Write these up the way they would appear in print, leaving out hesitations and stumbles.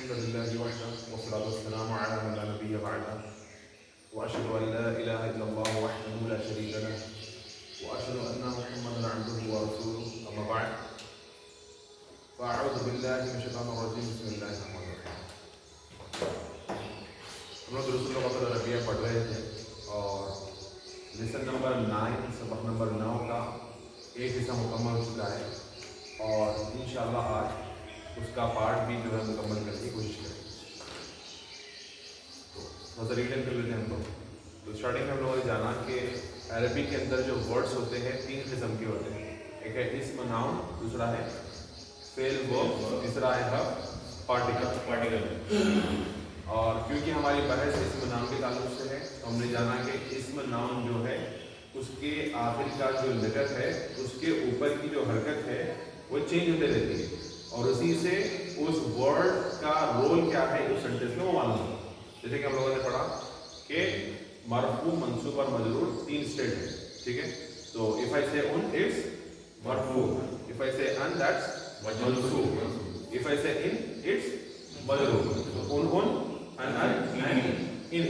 الحمد لله وحده والصلاة والسلام على من لا نبي بعده وأشهد أن لا إله إلا الله وحده لا شريك له وأشهد أن محمدا عبده ورسوله أما بعد فأعوذ بالله من الشيطان الرجيم بسم الله الرحمن الرحيم. हम लोग दुरूस लुग़त अरबिया पढ़ रहे थे और लेसन नंबर 9 सबक नंबर 9 का एक हिस्सा मुकम्मल हो चुका है और इंशाअल्लाह आज उसका पार्ट भी जो है मुकम्मल करने की कोशिश करें. तो थोड़ा सा रीडिंग कर लेते हैं हम लोग. तो स्टार्टिंग में हम लोगों ने जाना कि अरबी के अंदर जो वर्ड्स होते हैं 3 किस्म के होते हैं. एक है इस्म नाउन, दूसरा है फेल वर्ब, तीसरा है हर्फ पार्टिकल. और क्योंकि हमारी बहस इस्म नाउन के ताल्लुक से है तो हमने जाना कि इस्म नाउन जो है उसके आखिर का जो लेटर है उसके ऊपर की जो हरकत है वो चेंज होते रहती है और उसी से उस वर्ड का रोल क्या है उस सेंटेंस में वो मालूम है. जैसे कि हम लोगों ने पढ़ा कि मरफू मंसूब और मजरूर 3 स्टेट है. ठीक है, तो इफ आई से उन इट्स मरफू, इफ आई से अन दैट्स मंसूब, इफ आई से इन इट्स मजरूर. उन अन इन.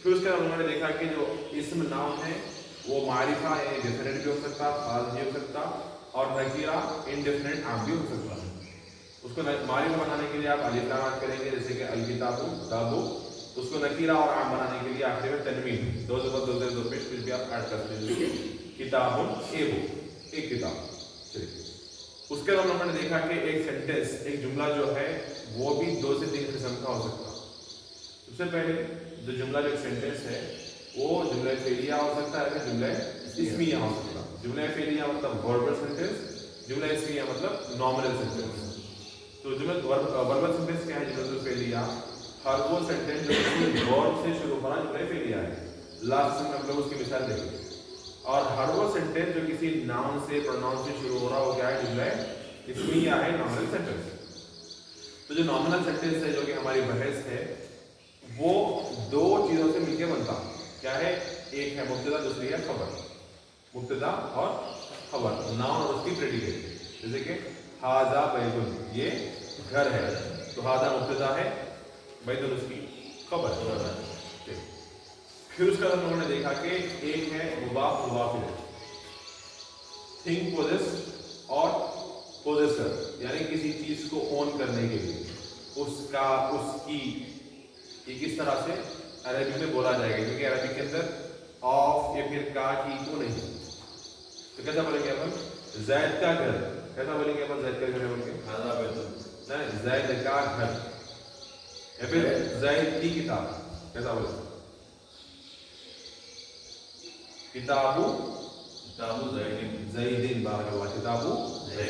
फिर उसके बाद उन्होंने देखा कि जो इस्म नाउन है वो मारिफा यानी डेफिनेट भी हो सकता, खास भी हो सकता और नकीरा इनडेफिनेट आम भी हो सकता है. उसको मारिफा बनाने के लिए आप अलिफ लाम ऐड करेंगे जैसे कि अल किताबु किताबु. उसको नकीरा और आम बनाने के लिए आखिर में तनवीन दो ज़बर दो ज़ेर दो पेश फिर भी आप ऐड कर सकते हैं. किताबुन एबु एक किताब. चलिए उसके बाद उन्होंने देखा कि एक सेंटेंस एक जुमला जो है वो भी 2 से 3 किस्म का हो सकता है. सबसे पहले जो जुमला जो सेंटेंस है वो जुमला फेलिया हो सकता है, जुमला इस्मिया हो सकता है. जुमला फेलिया मतलब वर्बल सेंटेंस, जुमला इस्मिया मतलब नॉमिनल सेंटेंस. तो जुमला वर्बल सेंटेंस क्या है? जुमला फेलिया हर वो सेंटेंस जो वर्ब से शुरू हो रहा जुमला फेलिया है. लास्ट में हम लोग उसकी मिसाल देखेंगे. और हर वो सेंटेंस जो किसी नाउन से प्रोनाउन से शुरू हो रहा हो क्या है? जुमला इस्मिया है, नॉमिनल सेंटेंस. तो जो नॉमिनल सेंटेंस है जो कि हमारी बहस है वो 2 चीजों से मिलकर बनता है. क्या है? एक है मुब्तदा, दूसरी है खबर. मुब्तदा और खबर, नाउन और उसकी प्रेडिकेट. जैसे कि हाजा बैतुन ये घर है, तो हाजा मुब्तदा है, बैतुन उसकी खबर है. फिर उसका हम लोगों ने देखा कि एक है मुबाफ मुबाफ इलैह, थिंग पोजेस और पोजेसर यानी किसी चीज को ओन करने के लिए उसका उसकी ये किस तरह से अरबी में बोला जाएगा, क्योंकि अरबी के अंदर ऑफ या फिर का की को नहीं. तो कैसा बोलेंगे अपन? जैद का घर. कैसा बोलेंगे अपन? जैद का घर बोलेंगे हाजा बैतुन. नहीं, जैद का घर. या फिर जैद की किताब. कैसा बोलेंगे? किताबु ज़ैदिन. ज़ैदिन बारकल्लाह. किताबु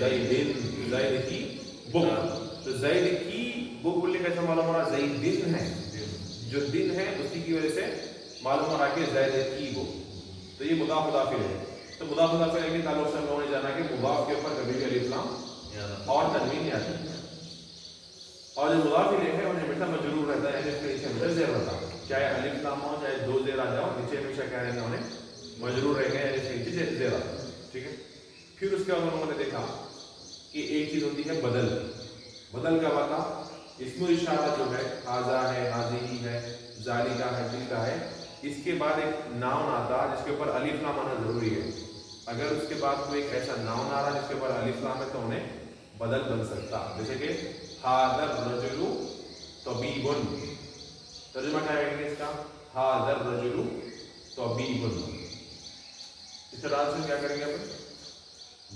ज़ैदिन, ज़ैद की बुक. तो ज़ैद की बुक बोलने का मालूम हो रहा ज़ैदिन है, जो दिन है उसी की वजह से मालूम हो रहा कि ज़ैद की बुक. तो ये मुदाफ मुदाफ इलैह है. तो मुदाफ मुदाफ इलैह के ताल्लुक से हम लोगों ने जाना कि मुदाफ के ऊपर कभी भी अलिफ लाम और तनवीन नहीं आती. और जो मुदाफ इलैह है उन्हें हमेशा मजरूर रहता है, इसके नीचे हमेशा ज़ेर रहता है. चाहे अलिफ लाम हो चाहे 2 ज़ेर आ जाओ, नीचे हमेशा क्या रहता है? उन्हें मजरूर रहेगा यानी इसके नीचे ज़ेर आता है. ठीक है. फिर उसके बाद उन्होंने देखा कि एक चीज होती है बदल. बदल का वाक़ा इस्मुल इशारा जो है हाजा है, हाज़िही है, ज़ालिका है, तिलका है, इसके बाद एक नाउन आता है जिसके ऊपर अलिफ लाम आना जरूरी है. अगर उसके बाद कोई एक ऐसा नाउन आ रहा है जिसके ऊपर अलिफ लाम है तो उन्हें बदल बन सकता. जैसे कि हाज़र रजुलु तबीबुन. तर्जुमा क्या है इसका? हाज़र रजुलु तबीबुन. इसका ट्रांसलेशन क्या करेंगे अपन?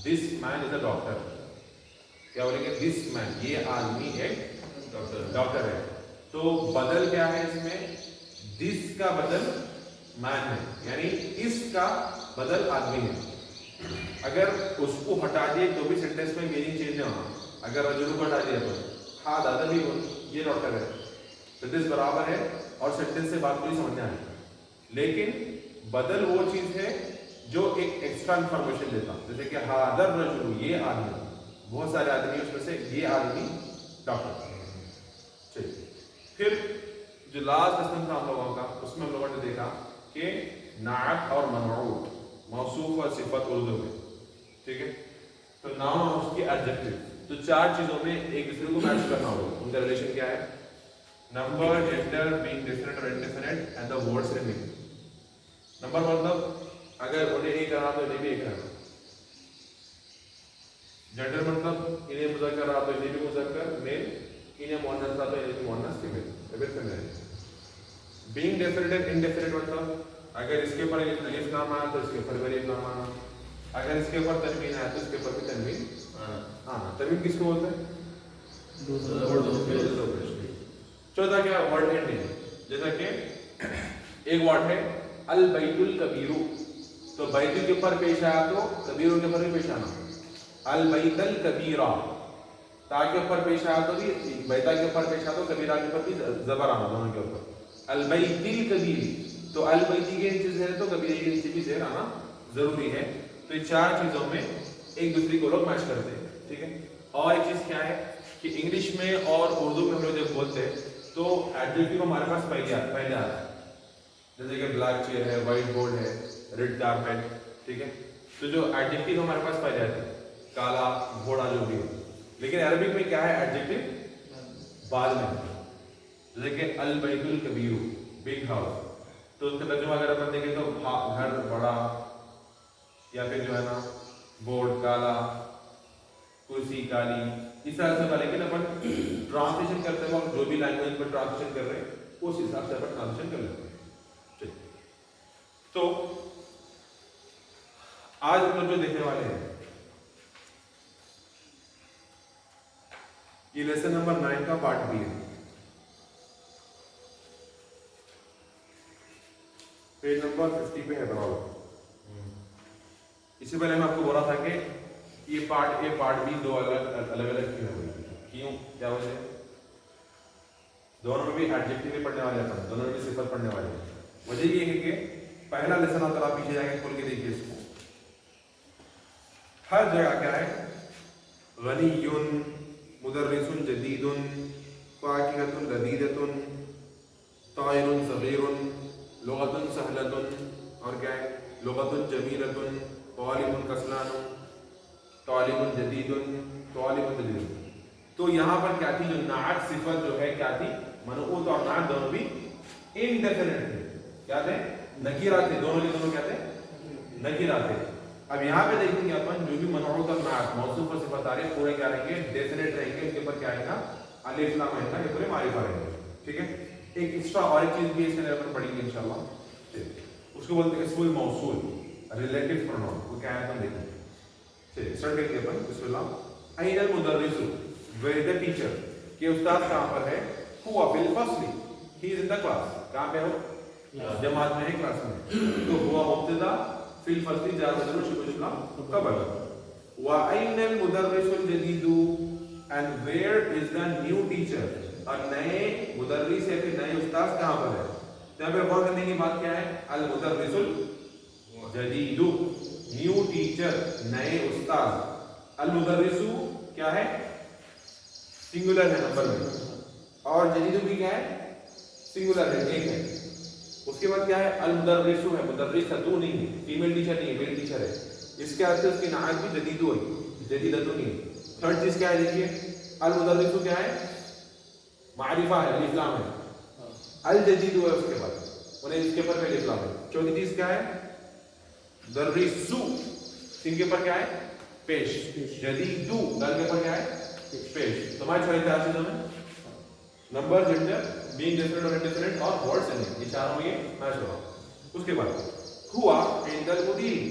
This man is a doctor. क्या बोलेंगे? दिस मैन, ये आदमी एक डॉक्टर है. तो बदल क्या है इसमें? दिस का बदल मैन है, यानी इसका बदल आदमी है. अगर उसको हटा दिए तो भी सेंटेंस में मीनिंग चेंज नहीं होना. अगर रजुलु को हटा दिया तो हाँ दादा भी ये डॉक्टर है, सेंटेंस बराबर है और सेंटेंस से बात पूरी समझ में आएगी. लेकिन बदल वो चीज है जो एक एक्स्ट्रा इंफॉर्मेशन देता. जैसे कि हादर रजुलु ये आदमी, बहुत सारे आदमी उसमें से ये आदमी डॉक्टर. चलिए फिर जो लास्ट क्वेश्चन था हम लोगों का उसमें हम लोगों ने देखा कि नाअत और मनऊत मौसूफ और सिफत उर्दू में. ठीक है. تو ناؤن اور اس کے ایڈجیکٹو. تو چار چیزوں میں ایک دوسرے کو میچ کرنا ہوگا. ان کا ریلیشن کیا ہے؟ نمبر, جینڈر, بینگ ڈیفینٹ اور indefinite and the words remaining. Number مطلب اگر انہیں ایک کرنا تو انہیں بھی ایک کرنا. جینڈر مطلب انہیں مذکر رہا تو انہیں بھی مذکر میل, انہیں مؤنث رہا تو انہیں بھی مؤنث female. Being definite and indefinite مطلب اگر اس کے اوپر الف لام آیا تو اس کے اوپر بھی الف لام آنا, اگر اس کے اوپر تنوین آیا تو اس کے اوپر بھی تنوین آنا. تنوین کس کو بولتے ہیں؟ چوتھا کیا ورڈ اینڈنگ. جیسا کہ ایک ورڈ ہے البیت الکبیر, تو بیت کے اوپر پیش آیا تو کبیروں کے اوپر بھی پیش آنا. البیت الکبیرہ, تا کے اوپر پیش آیا تو بھی, بیتا کے اوپر پیش آیا تو کبیرہ کے اوپر بھی زبر آنا دونوں کے اوپر. البیت الکبیر, تو البیتی کے نیچے زہر تو کبیرے کے نیچے بھی زہر آنا ضروری ہے. تو یہ چار چیزوں میں ایک دوسرے کو لوگ میچ کرتے ہیں. ٹھیک ہے. اور ایک چیز کیا ہے کہ انگلش میں اور اردو میں ہم لوگ جب بولتے ہیں تو ایڈجیکٹو ہمارے پاس پہلے آتا ہے. جیسے کہ بلیک چیئر ہے, وائٹ بورڈ ہے, ریڈ کارپیٹ. ٹھیک ہے. تو جو ایڈجیکٹو ہمارے پاس پہلے آتے ہیں, کالا گھوڑا جو بھی ہے. لیکن عربک میں کیا ہے ایڈجیکٹو بعد میں. جیسے کہ البیت الکبیر بگ ہاؤس, تو اس کا ترجمہ اگر اپن دیکھیں تو گھر بڑا, یا پھر جو ہے نا بورڈ کالا, کرسی کالی, اس طرح سے. لیکن اپن ٹرانسلیشن کرتے وقت جو بھی لینگویج میں ٹرانسلیشن کر رہے ہیں اس حساب سے اپن ٹرانسلیشن کر لیتے ہیں. تو آج ہم لوگ جو دیکھنے والے ہیں یہ لیسن نمبر 9 کا پارٹ بھی ہے. پیج نمبر 50 پہ ہے برابر. اس سے پہلے میں آپ کو بولا تھا کہ یہ پارٹ اے پارٹ بی دو الگ الگ کیوں, کیا وجہ ہے؟ دونوں میں بھی ایڈجیکٹو پڑھنے والے ہیں, دونوں میں بھی صفت پڑھنے والے ہیں. وجہ یہ ہے کہ پہلا لیسن آپ پیچھے جا کے کھول کے دیکھیے اس کو. ہر جگہ کیا ہے؟ غنی, مدرس جدید, فاکہۃ لذیذۃ, طائر صغیر, لغۃ سہلۃ, اور کیا ہے لغۃ جمیلۃ, طالب کسلان, طالب جدید, طالب جدید. تو یہاں پر کیا تھی؟ جو نعت صفت جو ہے کیا تھی؟ منعوت اور نعت دونوں بھی انڈیفینٹ تھے. کیا تھے؟ نکیرات تھے. دونوں کے دونوں کیا تھے؟ نکیرات تھے. اب یہاں پہ دیکھیں گے اپن جو بھی منعوت اور نعت موصوف اور صفت آ رہے ہیں پورے کیا رہیں گے؟ ڈیفینٹ رہیں گے. ان کے اوپر کیا آئے گا؟ الف لام آئے گا. یہ پورے معرفہ رہیں گے. ٹھیک ہے. ایک ایکسٹرا اور ایک چیز بھی اس کے اندر اپن پڑھیں گے انشاءاللہ. اس کو بولتے ہیں اسم الموصول, ریلیٹو پروناؤن. وہ کیا ہے اپن دیکھیں. چلیے اسٹارٹ کریں گے اپن. بسم اللہ. این المدرس, ویئر از دا ٹیچر. کہ استاد کہاں پر ہے؟ ہوا فی الفصل, ہی از ان دا کلاس. کہاں پہ ہو؟ جماعت میں ہے, کلاس میں. تو ہوا مبتدا, فی الفصل جار مجرور شبہ اسلام خبر. وَأَيْنَ الْمُدَرِّسُ الْجَدِيدُ, and where is the new teacher. اور نئے مدرس یا پھر نئے استاد کہاں پر ہے؟ یہاں پہ غور کرنے کی بات کیا ہے؟ المدرس الجدید, نیو ٹیچر, نئے استاد. المدرس کیا ہے؟ سنگولر ہے نمبر میں, اور جدید بھی کیا ہے؟ سنگولر ہے, ایک ہے. اس کے بعد کیا ہے؟ المدرس ہے, مدرس ہے تو نہیں ہے, فیمیل ٹیچر نہیں ہے, میل ٹیچر ہے. اس کے بعد اس کی نعت بھی جدید ہوئی, جدید تو نہیں. تھرڈ چیز کیا ہے دیکھیے, المدرس کیا ہے؟ معرفہ ہے, الف لام ہے. الجدید ہے اس کے بعد, انہیں اس کے اوپر پہلے الف لام ہے. چوتھی چیز کیا ہے؟ درسو, سین کے اوپر کیا ہے؟ پیش. جدیدو, دال کے اوپر کیا ہے؟ پیش. تمہارے چھوڑے چار چیزوں میں نمبر, جنڈر, بینگ ڈیفینٹ اور انڈیفینٹ, اور ورڈز ہیں. یہ چاروں میں یہ میچ ہوا. اس کے بعد ہوا عند المدیر,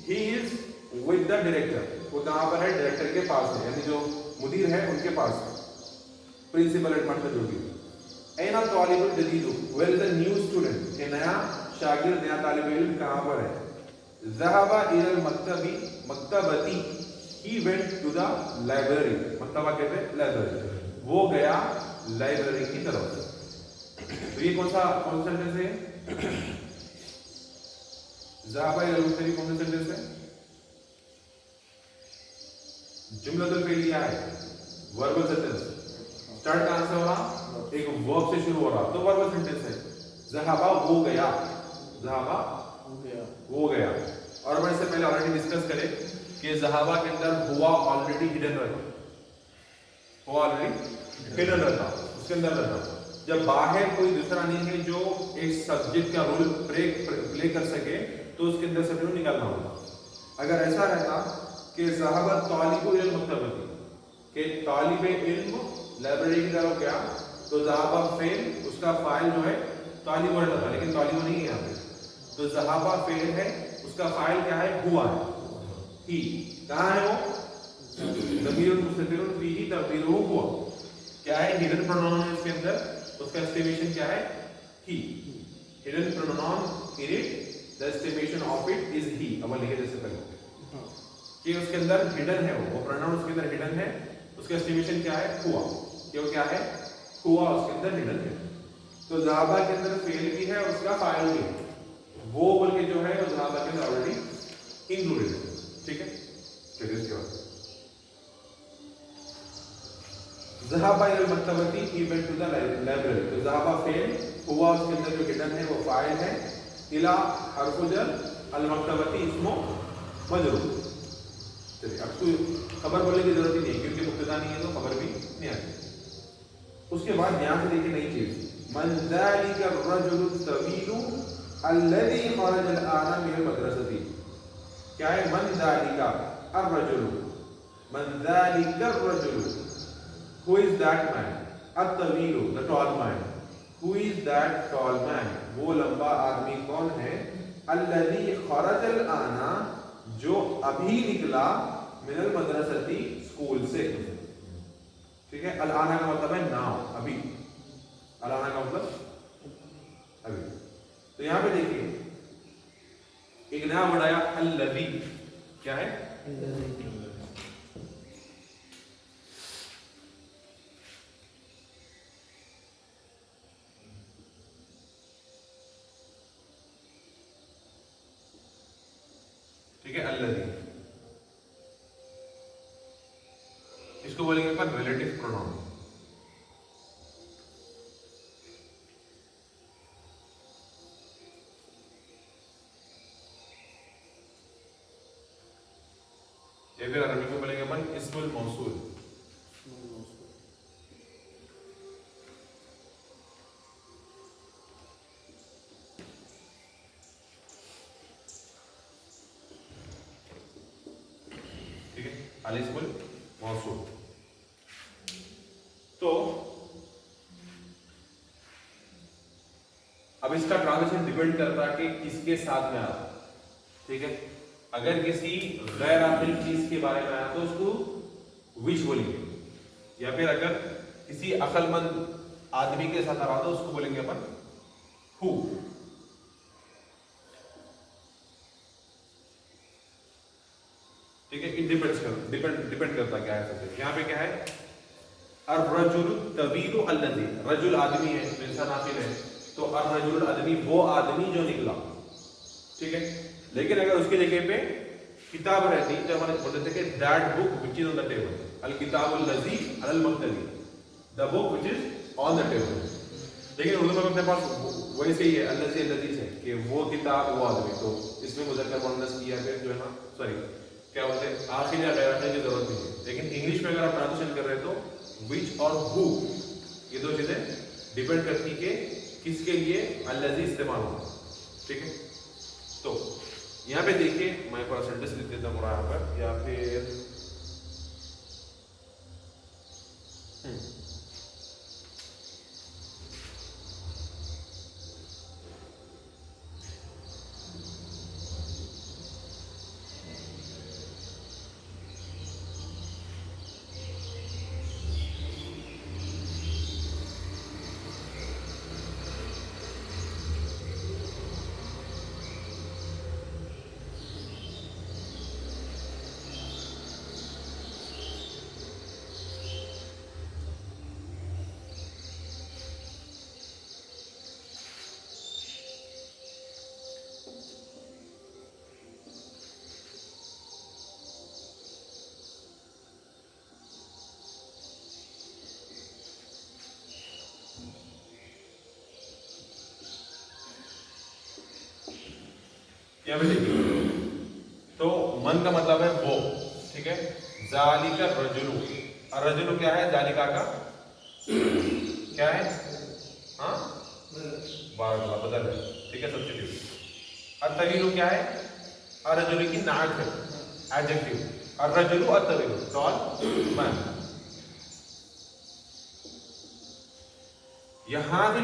ہی از ود دا ڈائریکٹر. وہ کہاں پر ہے؟ ڈائریکٹر کے پاس ہے, یعنی جو مدیر ہے ان کے پاس, پرنسپل ایڈمنسٹر جو بھی. این الطالب الجدید, where is the new student. کہ نیا شاگرد, نیا طالب علم کہاں پر ہے؟ ذهب الى المکتب, مکتبتی, he went to the library. مکتبہ کہتے ہیں لائبریری. وہ گیا لائبریری کی طرف. تو یہ کون سا سینٹینس ہے؟ ذهب الى المکتب کون سا سینٹینس ہے؟ جملۃ الفعلیہ ہے, وربل سینٹینس. اسٹارٹ کہاں سے ہو رہا؟ ایک ورب سے شروع ہو رہا, تو وربل سینٹینس ہے. ذهب وہ گیا, ذهب وہ گیا. اور میں اس سے پہلے آلریڈی ڈسکس کرے कि ज़हाबा के अंदर हुआ ऑलरेडी हिडन रहता, हुआ ऑलरेडी हिडन रहता, उसके अंदर रहता। जब बाहर कोई दूसरा नहीं है जो एक सब्जेक्ट का रोल प्ले कर सके तो उसके अंदर से फिर निकालना होगा। अगर ऐसा रहता कि ज़हाबा तालिबु इल्म मक्तबती, कि तालिब इल्म लाइब्रेरी की तरफ गया, तो ज़हाबा फेल, उसका फाइल जो है तालिब रहता था, लेकिन तालिब नहीं है यहाँ पे, तो ज़हाबा फेल है, उसका फाइल क्या है, हुआ है, ही। कहाँ है वो, ज़मीरुन मुस्ततिरुन फीही तक़दीरुहु हुआ, क्या है, हिडन प्रोनाउन है इसके अंदर, उसका एस्टिमेशन क्या है, he. Hidden pronoun in it, the estimation of it is he. अब लिखे जैसे पहले कि उसके अंदर हिडन है, वो प्रोनाउन उसके अंदर हिडन है, उसका एस्टिमेशन क्या है, हुआ, क्यों क्या है, हुआ उसके अंदर हिडन है। तो ज़हाबा के अंदर फेल भी है, उसका फाइल भी है, वो बोल के जो है वो ज़हाबा के अंदर ऑलरेडी इंक्लूडेड है, ठीक है। चलिए इसके बाद ज़हाबा इल मक्तबती, he went to the library, तो ज़हाबा फेल हुआ, उसके अंदर जो हिडन है वो फाइल है, इला हर्फु जर, अल मक्तबती इस्मो मजरूर। चलिए अब तो खबर बोलने की जरूरत ही नहीं है क्योंकि मुब्तदा नहीं है तो खबर भी नहीं आती। उसके बाद यहाँ से देखिए नई चीज, मन ज़ालिका रजुलु तवीलु अल्लज़ी खरज अल-आना मिनल मदरसती। क्या है, मन ज़ालिका अर्रजुलु, मन ज़ालिका अर्रजुलु, who is that man, at-tawilu, the tall man, who is that tall man, वो लंबा आदमी कौन है, अल्लज़ी खरज अल-आना, जो अभी निकला, मिनल मदरसती, स्कूल से, ठीक है। अल-आना का मतलब है नाउ, अभी, अल-आना का मतलब अभी। तो यहाँ पे देखिए एक नया वर्ड आया, अल्लज़ी, क्या है, ठीक है, अल्लज़ी, इसको बोलेंगे अपन रिलेटिव प्रोनाउन। या फिर अरबी में बोलेंगे अपन इस्मुल मौसूल। ठीक है, अल इस्मुल मौसूल। तो अब इसका ट्रांजिशन डिपेंड करता है कि किसके साथ में आ रहा, ठीक है। अगर किसी गैर आकिल चीज के बारे में आया तो उसको विच बोलेंगे, या फिर अगर किसी अक्लमंद आदमी के साथ आ रहा तो उसको बोलेंगे अपन हु। ठीक है, इट डिपेंड करता क्या है सबसे। यहाँ पे क्या है, अर्रजुल तवीलु अल्लज़ी, रजुल आदमी है, इंसान आकिल है, तो अर्रजुल आदमी वो आदमी जो निकला, ठीक है। लेकिन अगर उसकी जगह पे किताब रहती तो हमारे बोलते थे कि that book which is on the table, अल किताबुल लज़ी अलल मक्तबी, the book which is on the table. लेकिन उर्दू में अपने पास वैसे ही है, अल्लज़ी अल्लज़ी से कि वो किताब वो आदमी, तो इसमें मुज़क्कर मुअन्नस किया फिर जो है ना, सॉरी क्या बोलते हैं, आखिर या गैर आखिर की जरूरत नहीं है। लेकिन इंग्लिश में अगर आप ट्रांसलेशन कर रहे हैं तो विच और हु, ये दो चीजें डिपेंड करती कि किसके लिए अल्लज़ी इस्तेमाल होगा, ठीक है। तो यहाँ पे देखिए मैं थोड़ा सेंटेंस लिख देता हूँ यहाँ पर, या फिर यहाँ पे देखिए, तो मन का मतलब है वो, ठीक है। ज़ालिका रजुलु, रजुलु क्या है, ज़ालिका का क्या है, हाँ बारह बदल है, ठीक है, सब्स्टिट्यूट। अतवीलु क्या है, रजुलु की नात है, एडजेक्टिव। रजुलु अतवीलु, टॉल मैन। यहाँ से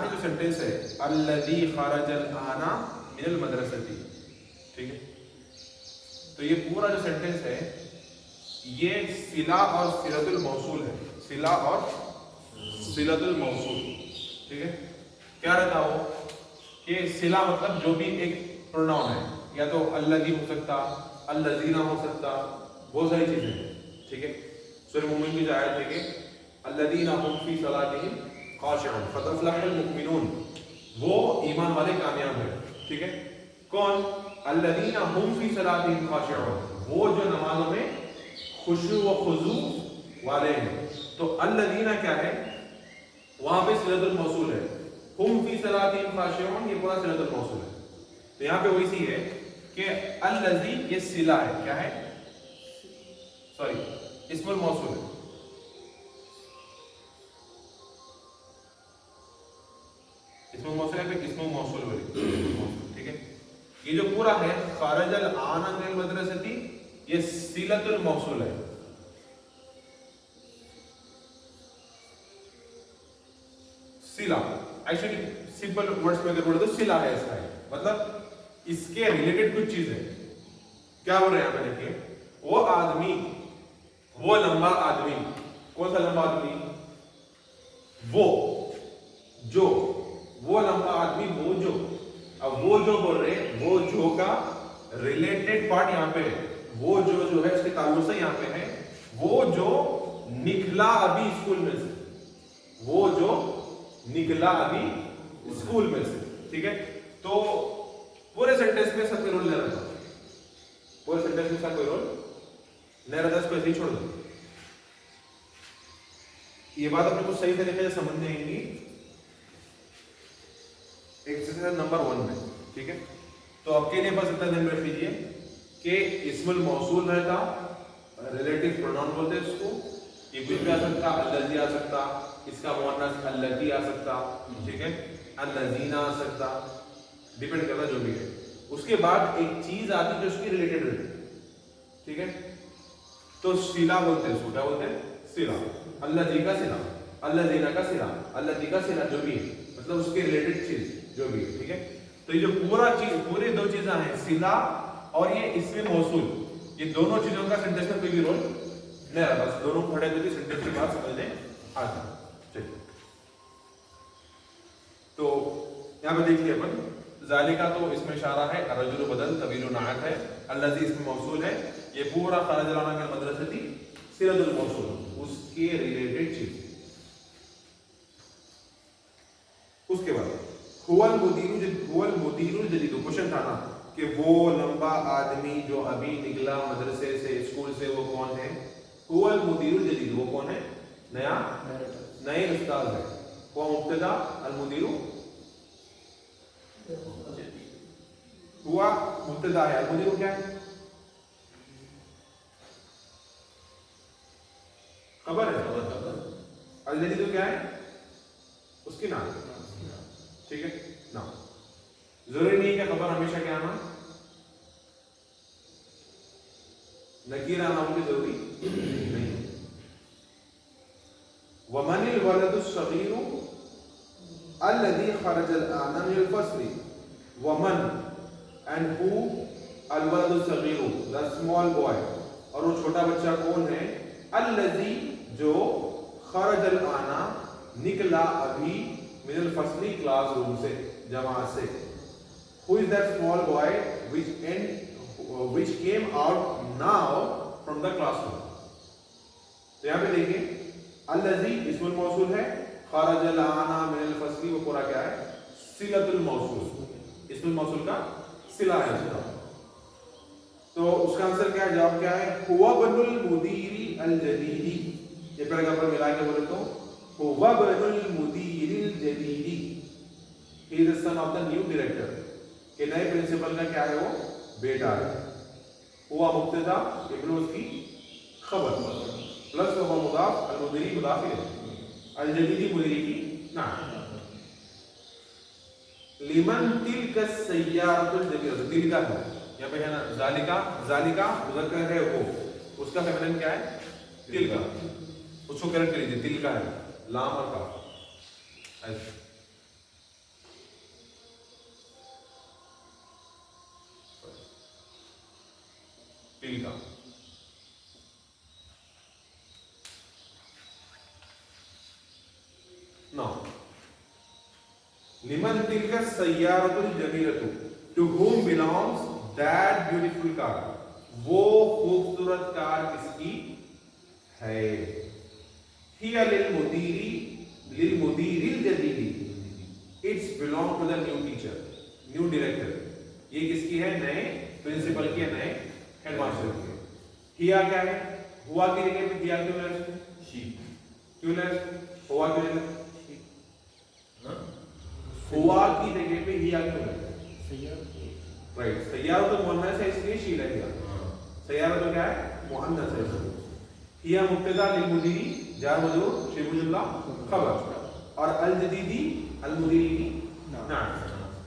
जो सेंटेंस है अल्लज़ी खरजल आना मिनल मदरसती, ठीक है, तो ये पूरा जो सेंटेंस है ये सिला और सिलतुल मौसूल है, सिला और सिलतुल मौसूल, ठीक है। क्या रहता हो कि सिला मतलब जो भी एक प्रोनाउन है, या तो अल्लज़ी हो सकता, अल्लज़ीना हो सकता, बहुत सारी चीजें हैं, ठीक है। सूरह मोमिन की जो आयत है कि अल्लज़ीना हुम फी सलातिहिम खाशिऊन क़द अफ़लहल मुमिनून, वो ईमान वाले कामयाब है, ठीक है। कौन, अल्लज़ीना हुम फी सलातिहिम खाशिऊन, वो जो नमाजों में खुशू व खुजू वाले हैं। तो अल्लज़ीना क्या है, वहां पे सिलतुल मौसूल है, हुम फी सलातिहिम खाशिऊन ये पूरा सिलतुल मौसूल है। तो यहाँ पे वही सी है कि अल्लज़ी ये सिला है, क्या है, सॉरी इस्मुल मौसूल है, इस्मुल मौसूल है, इस्मुल मौसूल वाली, ठीक है। ये जो पूरा है खरजल आना मिनल मदरसती, ये सिलतुल मौसूल है। सिला एक्चुअली सिंपल वर्ड्स में अगर बोले तो सिला है इसका, मतलब इसके रिलेटेड कुछ चीज है। क्या बोल रहे हैं यहाँ पे देखिए, वो आदमी, वो लंबा आदमी, कौन सा लंबा आदमी, वो जो, वो लंबा आदमी, वो जो। अब वो जो बोल रहे हैं, वो जो का रिलेटेड पार्ट यहाँ पे है, वो जो है इसके ताल्लुक से यहाँ पे है, वो जो निकला अभी स्कूल में से, वो जो निकला अभी स्कूल में से, ठीक है। तो पूरे सेंटेंस में सब कोई रोल नहीं रहता, पूरे सेंटेंस में सब कोई रोल नहीं रहता, इसको ऐसे ही छोड़ दो। ये बात अपने को सही तरीके से समझ में आएगी एक्सरसाइज नंबर 1 में, ठीक है। तो आपके लिए बस इतना ध्यान रख लीजिए कि इस्मुल मौसूल रहता, रिलेटिव प्रोनाउन बोलते हैं इसको, ये कुछ भी आ सकता, अल्लज़ी आ सकता, इसका मुअन्नस अल्लती आ सकता, ठीक है, अल्लज़ीना आ सकता, डिपेंड करता जो भी है। उसके बाद एक चीज आती जो उसकी रिलेटेड रहती, ठीक है। तो सिला बोलते हैं इसको, क्या बोलते हैं, सिला, अल्लज़ी का सिला, अल्लज़ीना का सिला, अल्लती का सिला, जो भी है, मतलब उसके रिलेटेड चीज जो भी है, ठीक है। तो ये जो पूरा चीज, पूरे दो चीजें हैं, सिला और ये इसमें मौसूल, ये दोनों चीजों का सेंटेंस में कोई भी रोल नहीं आता, बस दोनों खड़े होकर सेंटेंस की बात समझने आता, चलिए। तो यहाँ पे देखिए अपन, ज़ालिका तो इसमें इशारा है, रजुल बदल तवील नायत है, अल्लज़ी इसमें मौसूल है, ये पूरा खरजल आना मिनल मदरसती सिलतुल मौसूल, उसके रिलेटेड चीज। उसके बाद हुवल मुदीरुल जदीद, क्वेश्चन था ना कि वो लंबा आदमी जो अभी निकला मदरसे से, स्कूल से, वो कौन है, हुवल मुदीरुल जदीद, वो कौन है, नया, नए उस्ताद है। वो मुब्तदा, अल मुदीरु हुआ मुब्तदा है, अल मुदीरु क्या है, खबर है, अल जदीद क्या है, उसकी नाम, ठीक है ना। जरूरी नहीं है खबर हमेशा क्या आना, नकीर आना होगी, जरूरी नहीं। वमनिल वलदुस सगीरु अल्लज़ी खरजल आना मिनल फस्ली, वमन एंड हु, अल वलदुस सगीरु द स्मॉल बॉय, और वो छोटा बच्चा कौन है, अल्लज़ी जो, खरजल आना निकला अभी, मिनल फसली क्लासरूम से, जमात से। Who is that small boy which came out now from the classroom? तो यहाँ पे देखिए, अल्लज़ी इस्मुल मौसूल है, खरजल आना मिनल फसली वो पूरा क्या है, सिलतुल मौसूल, इस्मुल मौसूल का सिला है उसका। तो उसका आंसर क्या है, जवाब क्या है, हुवा बनुल मुदीरी अल जदीदी। ये पैराग्राफ पर मिला के बोले तो हुवा बनुल मुदीरी अल जदीदी, he is the son of the new director, कि नए प्रिंसिपल का क्या है, वो बेटा है। हुआ मुब्तदा, इब्न उसकी खबर, प्लस हुआ मुदाफ, अल-मुदरी मुदाफ इलैह, अल-जदीदी मुदरी की नात। लिमन तिलका सय्यारतुल जमीरतु, तिलका है यहाँ पे है ना, जालिका, जालिका मुज़क्कर है वो, उसका फेमिनिन क्या है? तिलका, उसको करेक्ट कर लीजिए, तिलका है, लाम और काफ ऐसे। तिलका नो, लिमन तिलका सय्यारतुल जमीरतु, to whom belongs that beautiful car, वो खूबसूरत कार किसकी है? हिया लिलमुदीरिल जदीदी, it's belong to the new teacher, new director, ये किसकी है? नए प्रिंसिपल की है, नए हेडमास्टर की है। हिया क्या है? हुआ की जगह पे हिया क्यों है? शी क्यों है? हुआ की जगह, हुआ की जगह पे हिया क्यों है? राइट, सय्यारा तो मुअन्नस है इसलिए शी लग गया, सय्यारा तो क्या है? मुअन्नस है इसलिए। हिया मुब्तदा, लिलमुदीरी जार मजरूर, शिबुल जुमला खबर, और अल-जदीदी अल-मुदीरी की नात।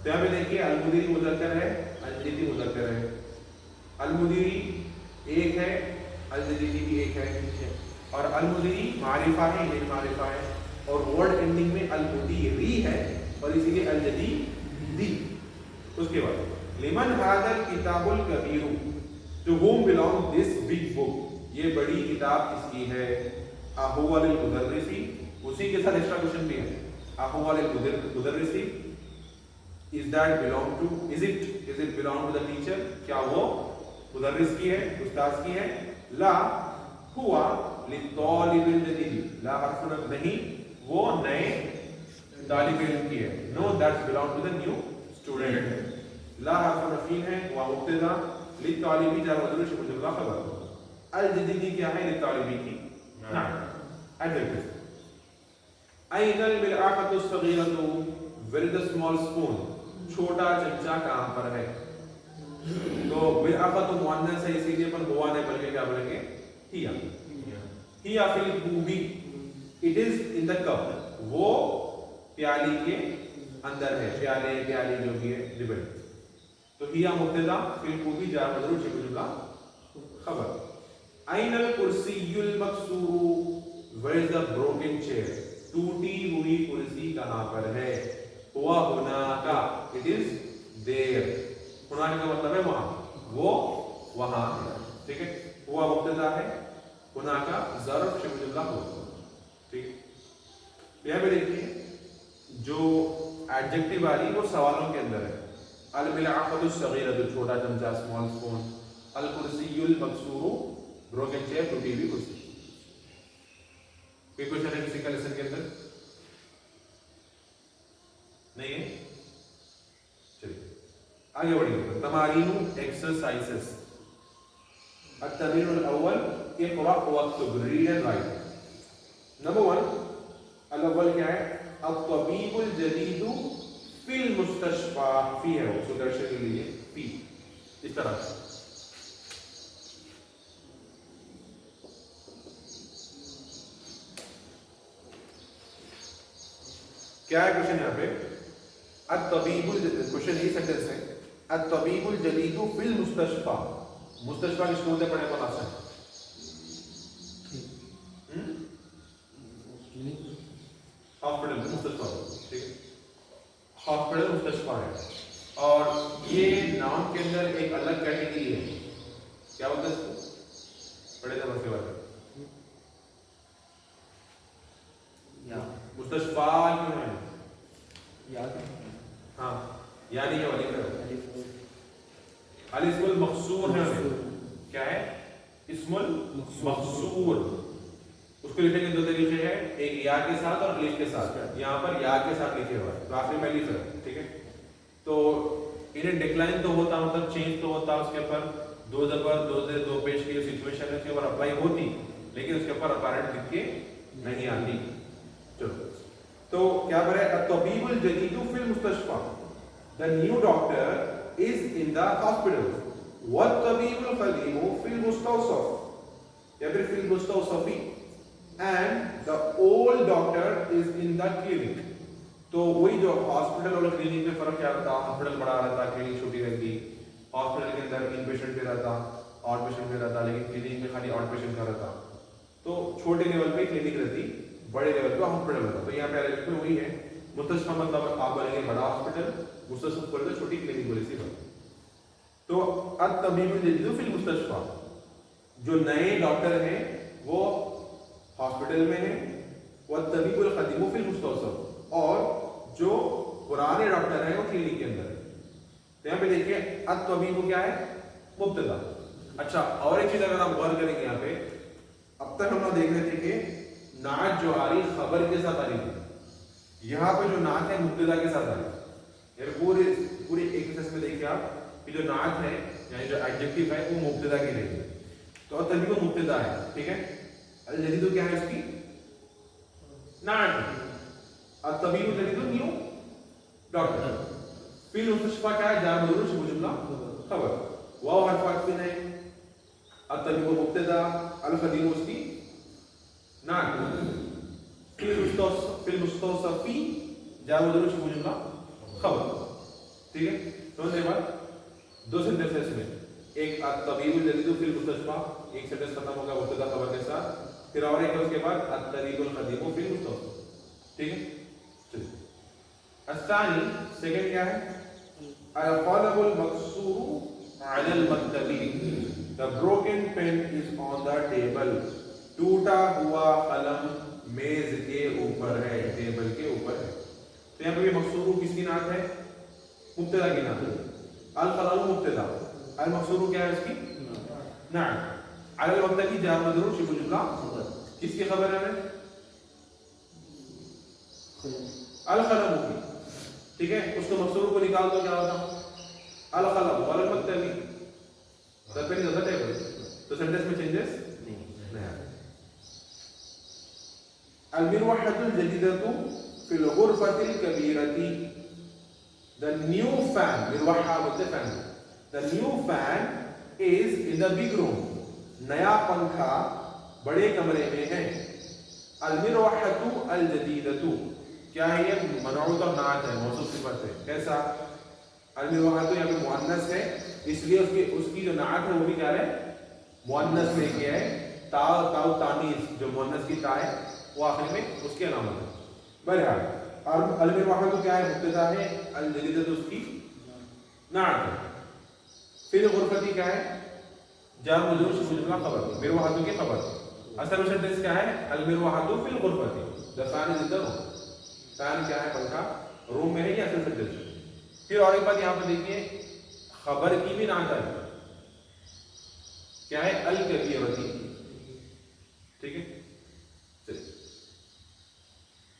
तो यहाँ पे देखिए अल-मुदीरी मुज़क्कर है, अल-जदीदी मुज़क्कर है, अल-मुदीरी एक है, अल-जदीदी भी एक है, और अल-मुदीरी मारिफा है, ये मारिफा है, और वर्ड एंडिंग में अल-मुदीरी है और इसीलिए अल-जदीदी। उसके बाद लिमन हादल किताबुल कबीरु, to whom belong this big book, ये बड़ी किताब किसकी है? अहुवा लिल मुदर्रिसी, उसी के साथ एक्स्ट्रा क्वेश्चन भी है, अहुवा लिल मुदर्रिसी, is that belong to, is it belong to the teacher, क्या वो मुदर्रिस की है, उस्ताद की है? ला हुआ लित्तालिबिल जदीदी, ला हर्फ नहीं, वो नए तालिब इल्म की है, no that's belong to the new student. ला हर्फ नफी है, हुआ मुब्तदा, लित्तालिबी जार मजरूर शिबुल जुमला खबर, अल-जदीदी क्या है? लित्तालिबी की नात, एडजेक्टिव। अयनल मिलआकतु सगीरतु, where is the small spoon, छोटा चमचा कहां पर है? तो मिलआकतु मुअन्नस है इसीलिए पर हुआ नहीं बल्कि क्या बोलेंगे? हिया, हिया फिल कूबी, it is in the cup, वो प्याली के अंदर है, प्याली जो भी है डिबेट। तो हिया मुब्तदा, फिल कूबी जार मजरूर शिबुल जुमला खबर। अयनल कुर्सियुल मकसूरू, where is the broken chair, टूटी हुई कुर्सी कहां पर है? हुआ हुनाका, इट इज देयर, हुनाका का मतलब है वहां, वो वहां है, ठीक है। हुआ मुब्तदा है, हुनाका ज़र्फ शिबुल जुमला हो, ठीक। यहां पे देखिए जो एडजेक्टिव आ रही है वो सवालों के अंदर है। अल मिलआकतु सगीरतु, छोटा चमचा, स्मॉल स्पून, अल कुर्सियुल मकसूरू, ब्रोकन चेयर, टूटी हुई कुर्सी। कोई क्वेश्चन है किसी का लेसन के अंदर? नहीं है? चलिए आगे बढ़िए। तमारीनु एक्सरसाइजेस, अत-तमरीनुल अव्वल Iqra वक्तुब, read and right. Number 1 अल-अव्वल क्या है? अत-तबीबुल जदीदु फिल मुस्तशफा, फी है वो, सुदर्शन के लिए फी, इस तरह से। क्या है क्वेश्चन यहाँ पे? अत-तबीबुल, क्वेश्चन ये सेंटेंस है, अत-तबीबुल जदीदु फिल मुस्तशफा, मुस्तशफा किसको बोलते हैं? पढ़े कौन आसान? हॉस्पिटल, मुस्तशफा, ठीक है, हॉस्पिटल मुस्तशफा है। और ये नाउन के अंदर एक अलग कैटेगरी है, क्या बोलते हैं इसको? पढ़े थे उसके बारे में। मुस्तशफा क्यों है? याद, हाँ, यानी क्या वाली है? अलिस्मुल मकसूर है, क्या है? इस्मुल मकसूर। उसको लिखने के दो तरीके हैं, एक या के साथ और अलिफ के साथ। यहाँ पर या के साथ लिखे हुआ है, तो आखिरी में अलिफ है, ठीक है। तो इन्हें डिक्लाइन तो होता, मतलब चेंज तो होता, उसके ऊपर दो जबर दो जेर दो पेश की सिचुएशन है उसके ऊपर अप्लाई होती, लेकिन उसके ऊपर अपैरेंट लिख के नहीं आती। चलो, तो क्या बोले? अत-तबीबुल जदीदु फिल मुस्तशफा, the new doctor is in the hospital, والطبيب القديم في المستوصف या फिर في المستوصفي and the old doctor is in the clinic. तो वही जो हॉस्पिटल और क्लिनिक में फर्क क्या रहता है, हॉस्पिटल बड़ा रहता, क्लिनिक छोटी रहती, हॉस्पिटल के अंदर इन पेशेंट भी रहता, आउट पेशेंट भी रहता, लेकिन क्लिनिक में खाली आउट पेशेंट का रहता। तो छोटे लेवल पे क्लिनिक रहती, बड़े लेवल पे हॉस्पिटल रहता। तो यहाँ पे अरेबिक में वही है, मुस्तशफा मतलब आप बोलेंगे बड़ा हॉस्पिटल, मुस्तशफा बोले तो छोटी क्लिनिक बोले सी बात। तो अत-तबीबुल जदीद फिल मुस्तशफा, जो नए डॉक्टर हैं वो हॉस्पिटल में हैं, वत-तबीबुल क़दीम फिल मुस्तौसफ, और जो पुराने डॉक्टर हैं वो क्लिनिक के अंदर है। तो यहाँ पे देखिए अत-तबीब क्या है, मुब्तदा। अच्छा, और एक चीज अगर आप गौर करेंगे यहाँ पे, अब तक हम लोग देख रहे थे कि नात जो आ रही खबर के साथ आ रही थी, यहाँ पे जो नात है मुब्तदा के साथ आ रही है। पूरे एक सेंस में देखिए आप कि जो नात है यानी जो एडजेक्टिव है वो मुब्तदा की रहेगी। तो तबीब मुब्तदा है, ठीक है। अल जदीद क्या है इसकी, नात। अब तबीब जदीद न्यू डॉक्टर। फिल मुस्तशफा क्या है, जार मजरूर शुबह जुमला खबर, वाव हर्फ अतफ है। अब तबीब मुब्तदा, अल क़दीम उसकी नात। फिल मुस्तौसफी जार मजरूर शुबह जुमला खबर, ठीक है। तो ये बात दो सेंटेंस है इसमें, एक अत-तबीबुल जदीद फिल मुस्तशफा, एक सेंटेंस खत्म होगा मुब्तदा खबर के साथ, फिर और एक है उसके बाद अत-तबीबुल क़दीम फिल मुस्तशफा, ठीक है। चलिए अस्सानी सेकंड क्या है, अल-क़लमुल मकसूर अलल मक्तबी, the broken pen is on the table, टूटा हुआ कलम मेज के ऊपर है, टेबल के ऊपर है। तो यहाँ पे मकसूर किसकी नात है, मुब्तदा की नात है। अल-क़लम मुब्तदा, अल-मकसूर क्या है इसकी नात, अलल मक्तबी जार मजरूर शुबह जुमला किसकी खबर है, अल-क़लम की, ठीक है। उसको मकसूर को निकाल दो, क्या होता अल-क़लम वल मक्तबी, the pen is on the table. तो सेंटेंस में चेंजेस नहीं आते। अल-मिरवहतुल जदीदतु फिल गुरफतिल कबीरती, the new fan, मिरवहा बोलते fan, the new fan is in the big room, नया पंखा बड़े कमरे में है। अल-मिरवहतु अल-जदीदतु क्या है, ये मनऊत और नात है, मौसूफ सिफत है। कैसा, अल-मिरवहतु यहाँ पे मुअन्नस है, इसलिए उसकी जो नात है वो भी क्या है, मुअन्नस में क्या है, ताउ तानीस, जो मुअन्नस की ता है वो आखिर में उसकी अलामत है। बहरहाल और अल-मिरवहतु क्या है, मुब्तदा है, अल-जदीदतु उसकी नात है। फिर गुरफती क्या है, जार मजरूर शुबह जुमला खबर, मिरवहतु की खबर। असल सेंटेंस क्या है, अल-मिरवहतु फिल गुरफती, the fan is in the room, fan क्या है, पंखा रूम में है, ये असल सेंटेंस। फिर और एक बात यहाँ पे देखिए, खबर की भी नात है, क्या है, अल-कबीरती, ठीक है। चलिए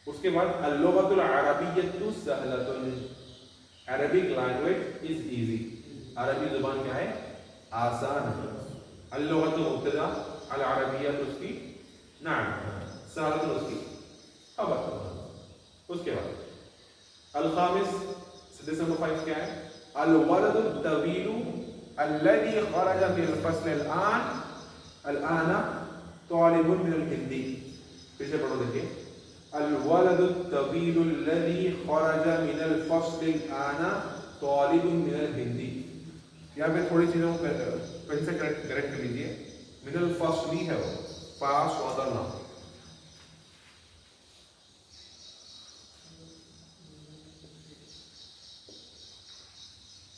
उसके बाद अल-लुगतुल अरबिय्यतु सहलतुन, अरबिक लैंग्वेज इज इजी, अरबी जुबान क्या है, आसान है। अल-लुगतु मुब्तदा, अल-अरबिय्यत उसकी नात, सहलतुन उसकी खबर। उसके बाद अल-खामिस सेंटेंस नंबर 5 क्या है, अल-वलदु तवीलु अल्लज़ी खरज मिनल फ़स्ल अल-आन तालिबुन मिनल हिंदी। फिर से पढ़ो देखिए, अल-वलदु तवीलु अल्लज़ी खरज मिनल फ़स्ल अल-आन तालिबुन मिनल हिंदी। यहाँ पे थोड़ी चीज़ों को पेन से करेक्ट कर लीजिए, मिनल फ़स्ली है वो, पास वादा ना,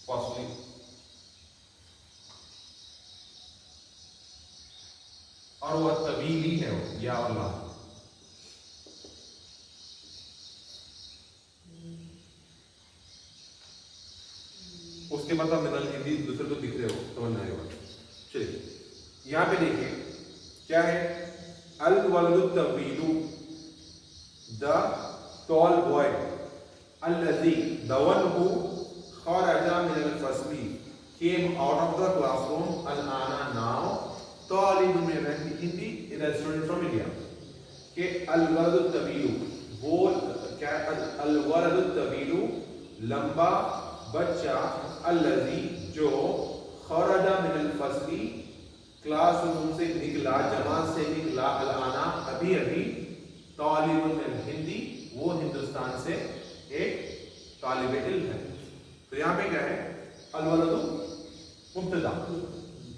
फ़स्ली, और वह तवीली है वो, या अल्लाह। उसके बाद आप मिनल हिंदी दूसरे को दिख रहे हो, समझ में आएगा। चलिए यहाँ पे देखिए क्या है, अल-वलदु तवीलु, द टॉल बॉय, अल्लज़ी द वन हु खरजा मिनल फ़स्ली came out of the classroom अल-आना नाउ तालिब मिनल हिंदी is a student from India. के अल-वलदु तवीलु वो क्या है, अल-वलदु तवीलु लंबा बच्चा, अल्लज़ी जो, خرج من الفصل کلاس روم سے نکلا، جماعت سے نکلا، الانا ابھی ابھی، طالب من ہندی وہ ہندوستان سے ایک طالب علم ہے. تو یہاں پہ کیا ہے؟ الولد مبتدا،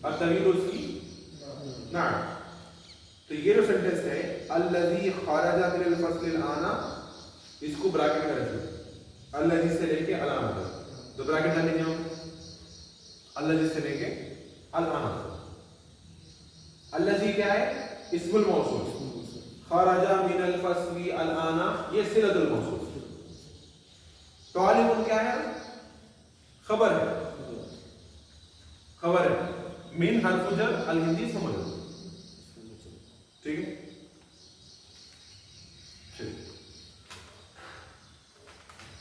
الطویل اس کی نعت. تو یہ جو سینٹنس ہے الذی خرج من الفصل الانا، اس کو بریکٹ میں رکھیے، الذی سے لے کے الانا تک. تو بریکٹ ڈالیں گے ہم الذی سے لے کے الانا تک. الذی کیا ہے؟ اسم الموصول. خرج من الفصل الانا یہ صلۃ الموصول. طالب کیا ہے؟ خبر ہے، خبر ہے. من حرف جر، الہندی سمجھ لو. ٹھیک ہے،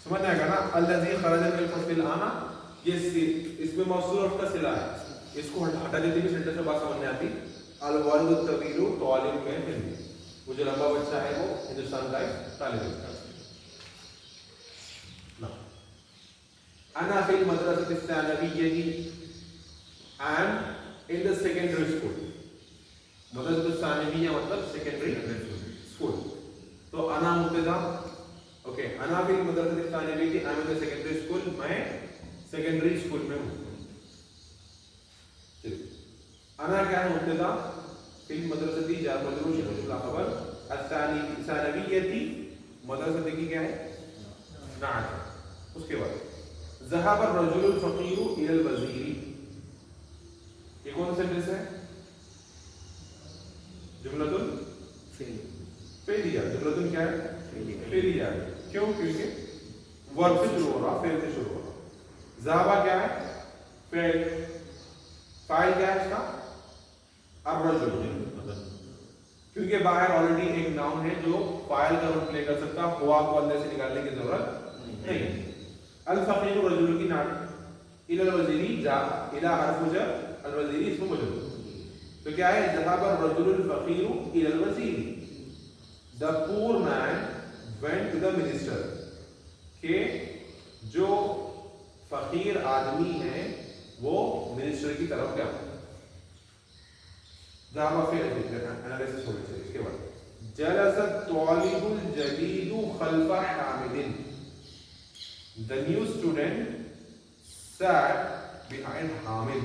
سمجھ آئے گا نا. الذی خرج من الفصل الانا یہ اس میں موصول اور اس کا صلہ ہے. اس کو ہٹا دیتے بھی سینٹنس میں بات سمجھ میں آتی. الولد الطویل طالب میں ہندی، وہ جو لمبا بچہ ہے وہ ہندوستان کا ایک طالب علم. انا فی المدرسۃ الثانویہ، I am in the secondary school. مدرسۃ الثانویہ مطلب سیکنڈری اسکول. تو انا مبتدا، اوکے. انا فی المدرسۃ الثانویہ، I am in the secondary school، میں سیکنڈری اسکول میں ہوں. انا کیا ہے؟ مبتدا. فی المدرسۃ جار مجرور شامل خبر. الثانویہ مدرسۃ کی کیا ہے؟ نعت. اس کے بعد ذهب الرجل الفقیر الى الوزیر، یہ کون سا سینٹنس ہے؟ جملۃ فعلیہ. جملۃ کیا ہے؟ فعلیہ. کیوں؟ کیونکہ ورب سے شروع ہو رہا، فعل سے شروع ہو رہا. ذهب کیا ہے؟ فعل. فاعل کیا ہے اس کا؟ الرجل. کیونکہ باہر آلریڈی ایک ناؤن ہے جو فاعل کا رول پلے کر سکتا، ہوا کو اندر سے نکالنے کی ضرورت نہیں. الفقیر رجل کی نعت. الى الوزیر جا، الى حرف جر، الوزیر اسم مجرور. تو کیا ہے؟ ذهب الرجل الفقیر الى الوزیر. The poor man went to the minister. کہ جو فقیر آدمی ہے وہ منسٹر کی طرف گیا. ذهب فعل انالیسس ہونا چاہیے. اس کے بعد جلس الطالب الجدید خلف Hamid. The new student sat behind Hamid.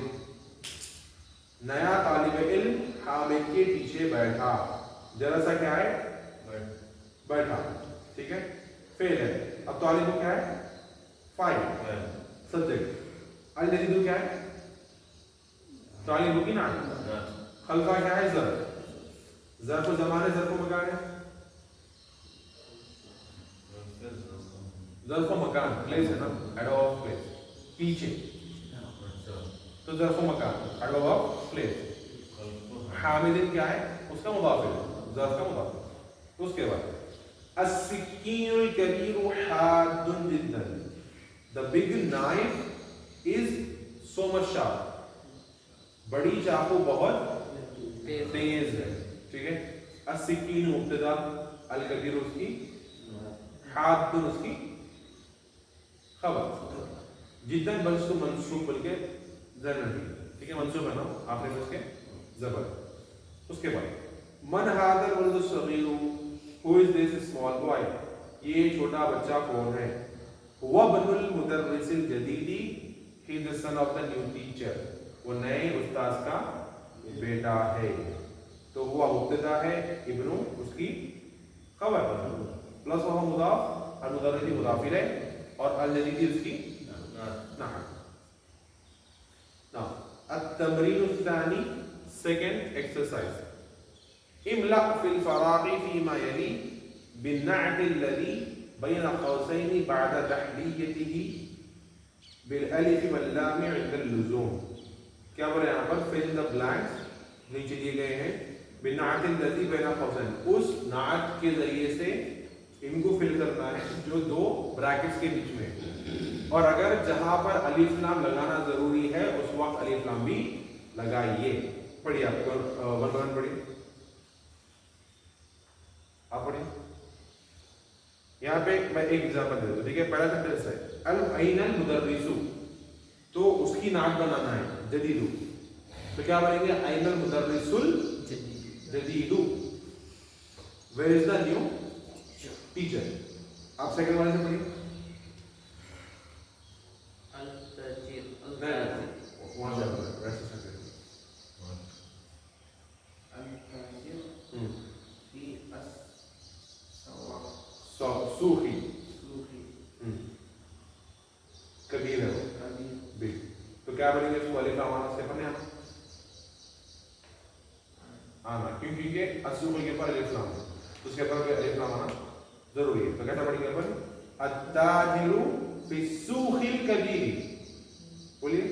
نیا طالب علم حامد کے پیچھے بیٹھا. جلسہ کیا ہے؟ بیٹھا. ٹھیک ہے، فعل ہے. اب طالب کیا ہے؟ فاعل. سبجیکٹ. الجدید کیا ہے؟ طالب کی نعت. خلفہ کیا ہے؟ ظرف. ظرف و زمان ہے، ظرف و مکان ہے. ظرف و مکان پلیس ہے نا، ایڈو آف پلیس. پیچھے تو ظرف و مکان، ایڈو آف پلیس. حامدین کیا ہے؟ اس کا مضاف ہے، ظرف کا مضاف. اس کے بعد السکین الکبیر حاد جدا. The big knife is so much sharp. بڑی چاقو بہت تیز ہے. ٹھیک ہے. السکین مبتدا، الکبیر اس کی، حاد اس کی خبر. جدا بلس تو منصوب بلکہ زر نہیں. ٹھیک ہے، منصوب ہے نا آپ نے اس کے زبر. اس کے بعد من هذا الولد الصغیر، who is this small boy؟ یہ چھوٹا بچہ کون ہے؟ هو ابن المدرس الجدید، he is the son of the new teacher. وہ نئے استاذ کا بیٹا ہے. تو ہوا مبتدا ہے، ابن اس کی خبر، پلس وہ مضاف، المدرس مضاف الیہ، اور الجدید اس کی نعت. التمرین الثانی، second exercise. املأ في الفراغ فيما يلي بالنعت الذي بين قوسين بعد تحليته بالالف واللام عند اللزوم. کیا بولے یہاں پر؟ fill in the blanks نیچے دیے گئے ہیں. بالنعت الذي بين قوسين، اس نعت کے ذریعے سے ان کو فل کرنا ہے جو دو بریکٹس کے بیچ میں. اور اگر جہاں پر الف لام لگانا ضروری ہے اس وقت الف لام بھی لگائیے. پڑھیے آپ کو ون ون پڑھیے. آپ پڑھیے. یہاں پہ میں ایک ایگزامپل دیتا ہوں. ٹھیک ہے، پہلا سینٹنس ہے الم این المدرس، تو اس کی نعت بنانا ہے. जदीदु, तो क्या बनेंगे आइनल मुदर्रिसुल जदीदु, where is the new teacher. आप सेकंड वाले से पढ़िए, वहां से वैसे से सूखी कबीर है बी, तो क्या बनेंगे इसको अलिफ लाम आना से पढ़ने आना, क्योंकि ये असूल के ऊपर अलिफ लाम है, तो उसके ऊपर अलिफ लाम आना जरूरी है। तो कैसा पढ़ेंगे अपन, अत्ताजिरु फी सूखिल कबीर, बोलिए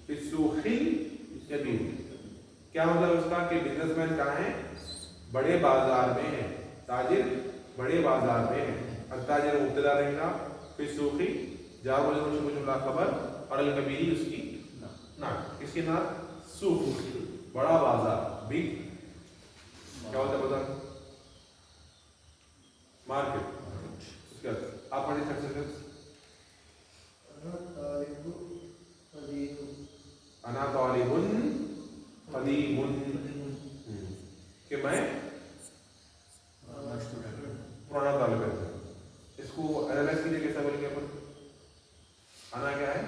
फी सूखिल कबीर, क्या मतलब उसका कि बिजनेसमैन कहाँ है, बड़े बाजार में है, ताजिर बड़े बाजार में है। अत्ताजिर मुब्तदा रहेगा, फिर सूखी जार वाले जुमला खबर, और अल कबीरी उसकी नात, किसकी नात, सूख, बड़ा बाजार, बिग, क्या होता है बाजार, मार्केट। उसके बाद आप पढ़िए थर्ड सेंटेंस, अना तालिबुन कदीमुन, कि मैं पुराना तालिब है। इसको एनालाइज कीजिए, कैसा बोलेंगे अपन, आना क्या है,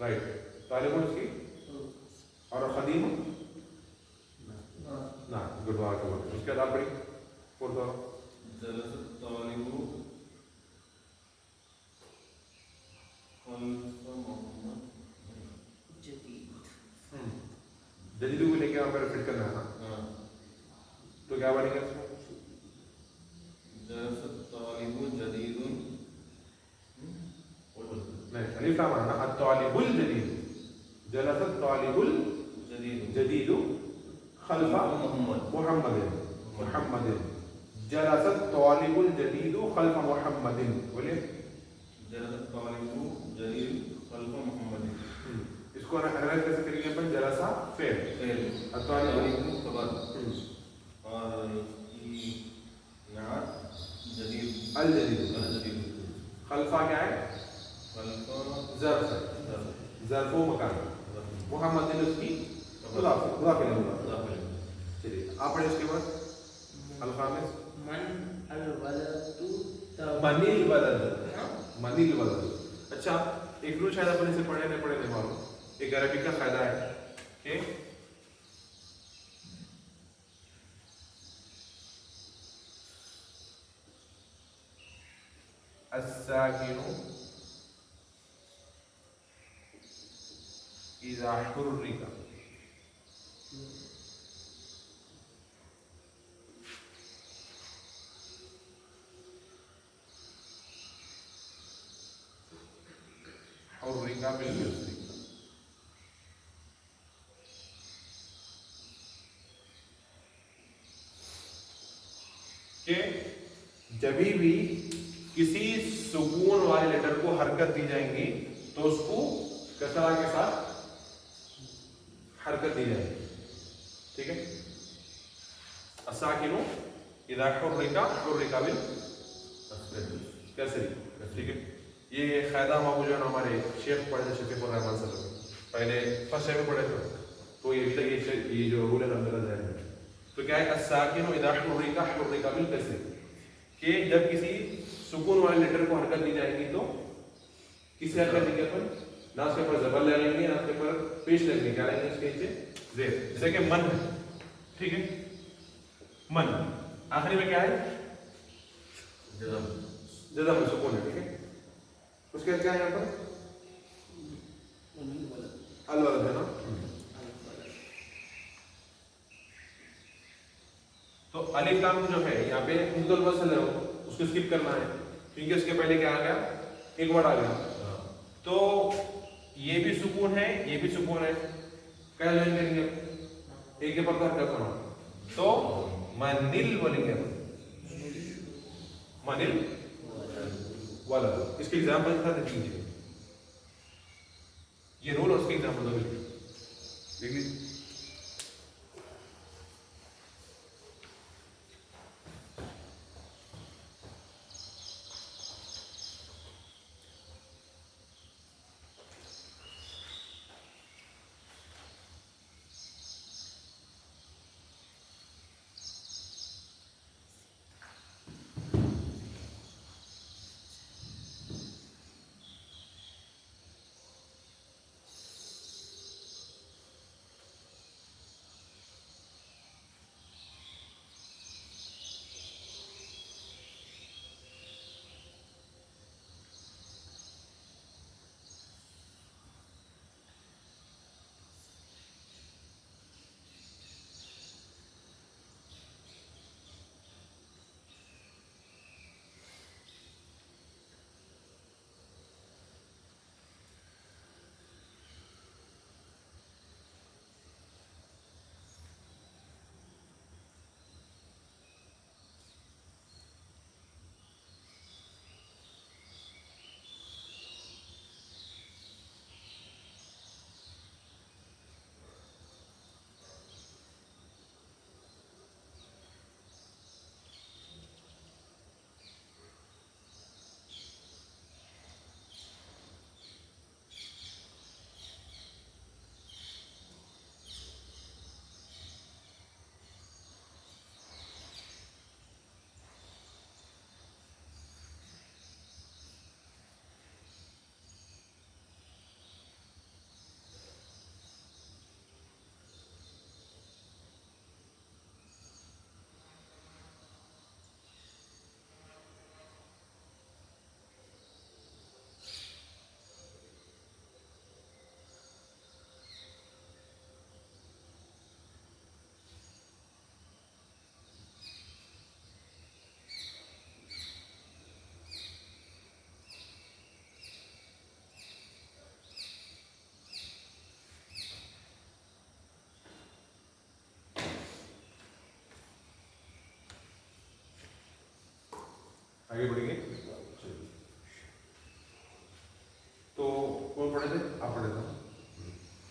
राइट, तालिबुन उसकी, और खदीम ना, गुड वर्क। उसके बाद आप पढ़िए फोर्थ वाला, जलसत तालिबु जदीदु को लेके आप फिट करना है ना, तो क्या बनेगा इसमें, जलसत तालिबु जदीदुन, नहीं अलिफ लाम आना, अत्तालिबुल जदीद, जलसत तालिबुल जदीदु खल्फा मुहम्मदिन, जलसत तालिबुल जदीदु खल्फा मुहम्मदिन, बोलिए जलसत तालिबु जदीद खल्फा मुहम्मदिन। इसको एनालाइज कैसे करेंगे अपन, जलसा फेल, तालिबु खबर, और इसकी नात जदीद अल जदीद, खल्फा क्या है, खल्फा ज़र्फ है, ज़र्फ़ो मकान, मुहम्मद ने उसकी मुदाफ़ है। चलिए आप पढ़े इसके बाद अल-खामिस, मनिल वलद। अच्छा, एक रूल शायद अपन इसे पढ़े नहीं मालूम, एक अरबी का फायदा है कि अस्साकिनु इज़ा हुर्रिका, हुर्रिका बिल-कसरी, कि जब भी किसी सुकून वाले लेटर को हरकत दी जाएंगी तो उसको कसरा के साथ हरकत दी जाएगी, ठीक है। असाकिनु इज़ा हुर्रिका बिल कसरी, ठीक है। ये क़ायदा हम जो है ना हमारे शेख पढ़े थे, शफीकुर रहमान साहब, पहले फर्स्ट टाइम में पढ़े थे, तो ये भी तक ये जो रूल है अलहमदुलिल्लाह ज़हन में। तो क्या है, अस्साकिनु इज़ा हुर्रिका बिल कसरी, कि जब किसी सुकून वाले लेटर को हरकत दी जाएगी तो किसी हरकत देंगे अपन, ना उसके ऊपर जबर लगेंगे ना उसके ऊपर पेश लगेंगे, क्या लगेंगे उसके नीचे जेर, जैसे कि मन है, ठीक है, मन, आखिरी में क्या है, जज़म सुकून है, ठीक है। उसके बाद क्या है यहाँ पर, अल-वलद है ना, तो अलिफ लाम जो है यहाँ पे मुद्दल वसल है, उसको स्किप करना है, क्योंकि उसके पहले क्या आ गया, एक वर्ड आ गया, तो ये भी सुकून है, ये भी सुकून है, क्या ज्वाइन करेंगे, एक के पर हरकत होना, तो मनिल बोलेंगे, मनिल वलद। इसके एग्जाम्पल के साथ दीजिए, ये रूल और उसके एग्जाम्पल दो, देखिए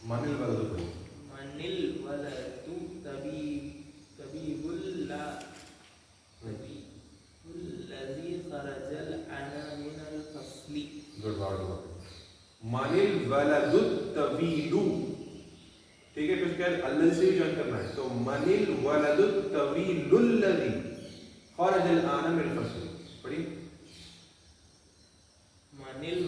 Manil waladu. Manil waladu tabibul ladhi kharajal ana min al-fasli. Good word. Manil waladu tabilu. ठीक है, कुछ क्या अल्लाह से भी ज्वाइन करना है, तो मनिल वलदु तवीलुल लज़ी खरजल आना मिन फस्ली. पढ़िए. Manil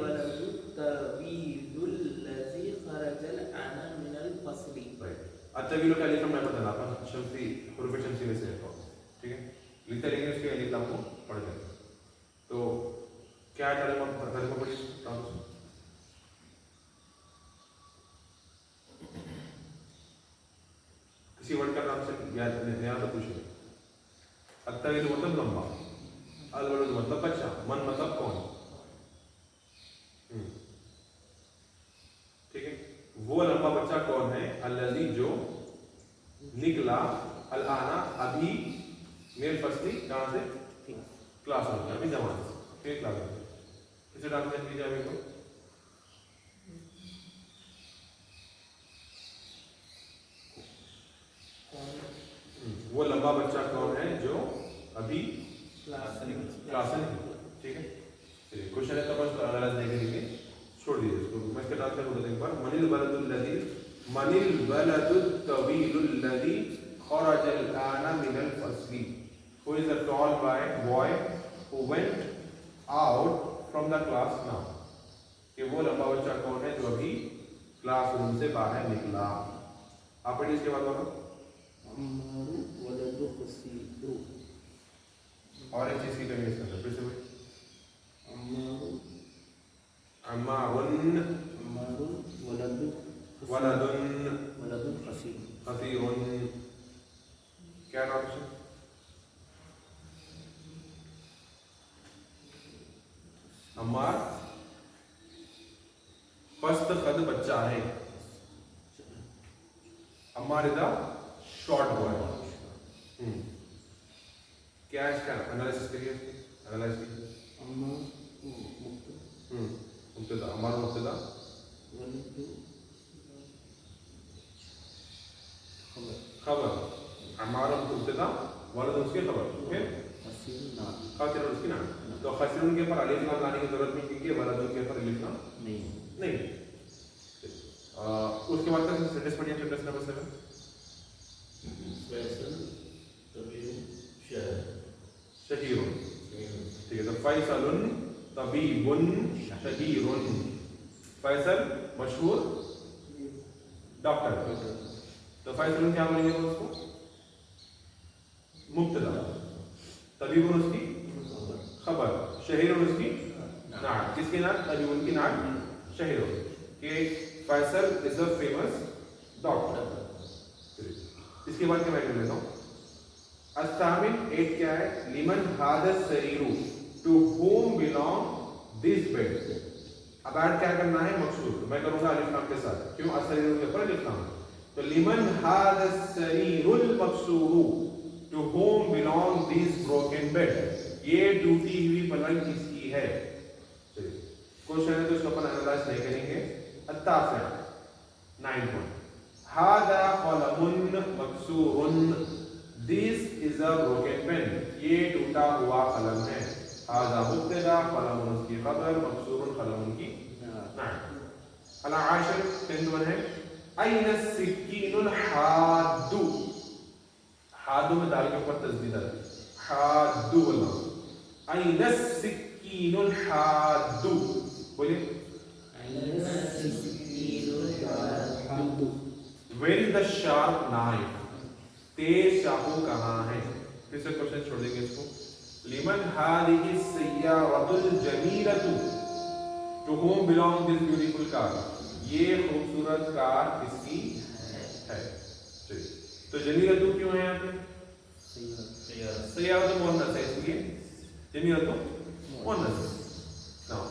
waladu tabibul ladhi kharajal ana min al-fasli. Right. अतवीलु का अलिफ मैं बताना आपको शम्सी हुरूफ शम्सी में से लिखो. ठीक है, लिखते रहेंगे उसके अलिफ लाम को पढ़ लेंगे. तो क्या तर्जुमा पढ़िए. किसी वर्ड का नाम से याद तो पूछिए. अत्तवील मतलब लंबा, अलवलद मतलब बच्चा, मन मतलब कौन. ठीक है, वो लंबा बच्चा कौन है. अल्लज़ी जो निकला, अल आना अभी, मेल फसली कहाँ से, क्लास में अभी जमात से, फिर क्लास में. किसे ट्रांसलेट कीजिए अभी को. वो लंबा बच्चा कौन है जो अभी क्लास में. ठीक है, क्वेश्चन है तो बस अनालाइज नहीं करेंगे, छोड़ दीजिए इसको. मैं इसका ट्रांसलेट बोल देता हूं एक बार. मनिल वलदुल तवीलुल लज़ी खरजल आना मिनल फस्ली. Who is a tall boy who went out from the class now. कि वो लंबा बच्चा कौन है जो अभी क्लासरूम से बाहर निकला. आप पढ़िए इसके बाद बोलो. Ammaru waladu khasidu. और एक चीज की कमी है इसके अंदर, फिर से बोलिए. अम्मारुन waladun khasidu. खसीरुन. क्या नाम है. अम्मार पस्त कद बच्चा है. Ammar is a short boy. क्या है इसका एनालिसिस करिए. एनालाइज कीजिए. मुब्तदा. अम्मार मुब्तदा. खबर. अम्मार मुब्तदा, वलद उसकी खबर. फिर खासिर उसकी नाम. तो खासिरुन के ऊपर अलिफ लाम लाने की जरूरत नहीं क्योंकि वलद के ऊपर अलिफ लाम नहीं. उसके बाद का सेंटेंस पढ़िए. Sentence number 7. शहीरुन. ठीक है, तो फैसलुन तबीबुन शहीरुन. फैसल मशहूर डॉक्टर. तो फैसलुन क्या बोलेंगे उसको. मुब्तदा. तबीबुन उसकी खबर. शहीरुन उसकी नात. किसकी नात. तबीबुन की नात शहीरुन. कि Faisal is a famous doctor. इसके बाद क्या मैं कर लेता हूँ. अस्तामिन 8 क्या है. लिमन हादस सरीरु. To whom belong this bed. अब ऐड क्या करना है. मकसूर. मैं करूंगा अलिफ लाम के साथ. क्यों. असरीरु के ऊपर अलिफ लाम. तो लिमन हादस सरीरुल मकसूरु. To whom belong this broken bed. ये टूटी हुई पलंग किसकी है. क्वेश्चन है तो इसको अपन एनालाइज नहीं करेंगे. अत्तासिया 9 पॉइंट. हादा कलमुन मकसूरुन. This is a broken pen. ये टूटा हुआ कलम है. हादा मुब्तदा, कलमुन उसकी खबर, मकसूरुन कलमुन की नाम. अल आशिर 10 है. अयना सिक्कीनुल हादु. हादु में दाल के ऊपर तस्दीद है. हादु बोलना. अयना सिक्कीनुल हादु. बोलिए. Where is the sharp knife? तेज चाकू कहाँ है. फिर से क्वेश्चन छोड़ देंगे इसको. लिमन हादिहि सय्यारतुल जमीलतु. To whom belong this beautiful car? ये खूबसूरत कार किसकी है. तो जमीलतु क्यों है यहाँ पे. सय्यारतु मुअन्नस है इसलिए जमीलतु मुअन्नस. Now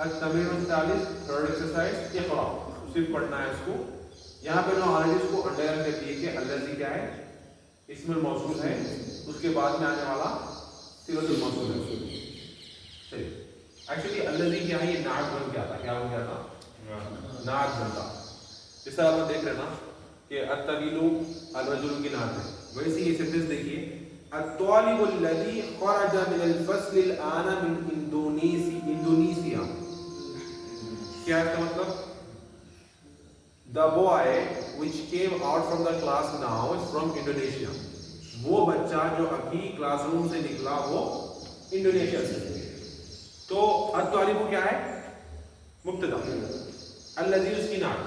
at-tamrin al-thalith, third exercise. इक़रा. सिर्फ पढ़ना है इसको. यहाँ पे ना ऑलरेडी इसको अंडरलाइन कर दिए कि अल्लज़ी क्या है. इस्मुल मौसूल है. उसके बाद में आने वाला सिलतुल मौसूल है. चलिए. एक्चुअली अल्लज़ी क्या है. ये नाट बन गया था. क्या बन गया था. नात बनता। इस तरह आप देख रहे हैं ना कि अत्तवीलु अलरजुलु की नात है, वैसे ये सेंटेंस देखिए, अत्तालिबु अल्लज़ी खरजा मिनल फस्लिल आना मिन इंडोनेशिया। क्या है इसका मतलब? The boy which came out from the class now is from Indonesia. वो बच्चा जो अभी क्लासरूम से निकला वो इंडोनेशिया से। तो अत्तालिबु क्या है? मुब्तदा, अल्लज़ी उसकी नात।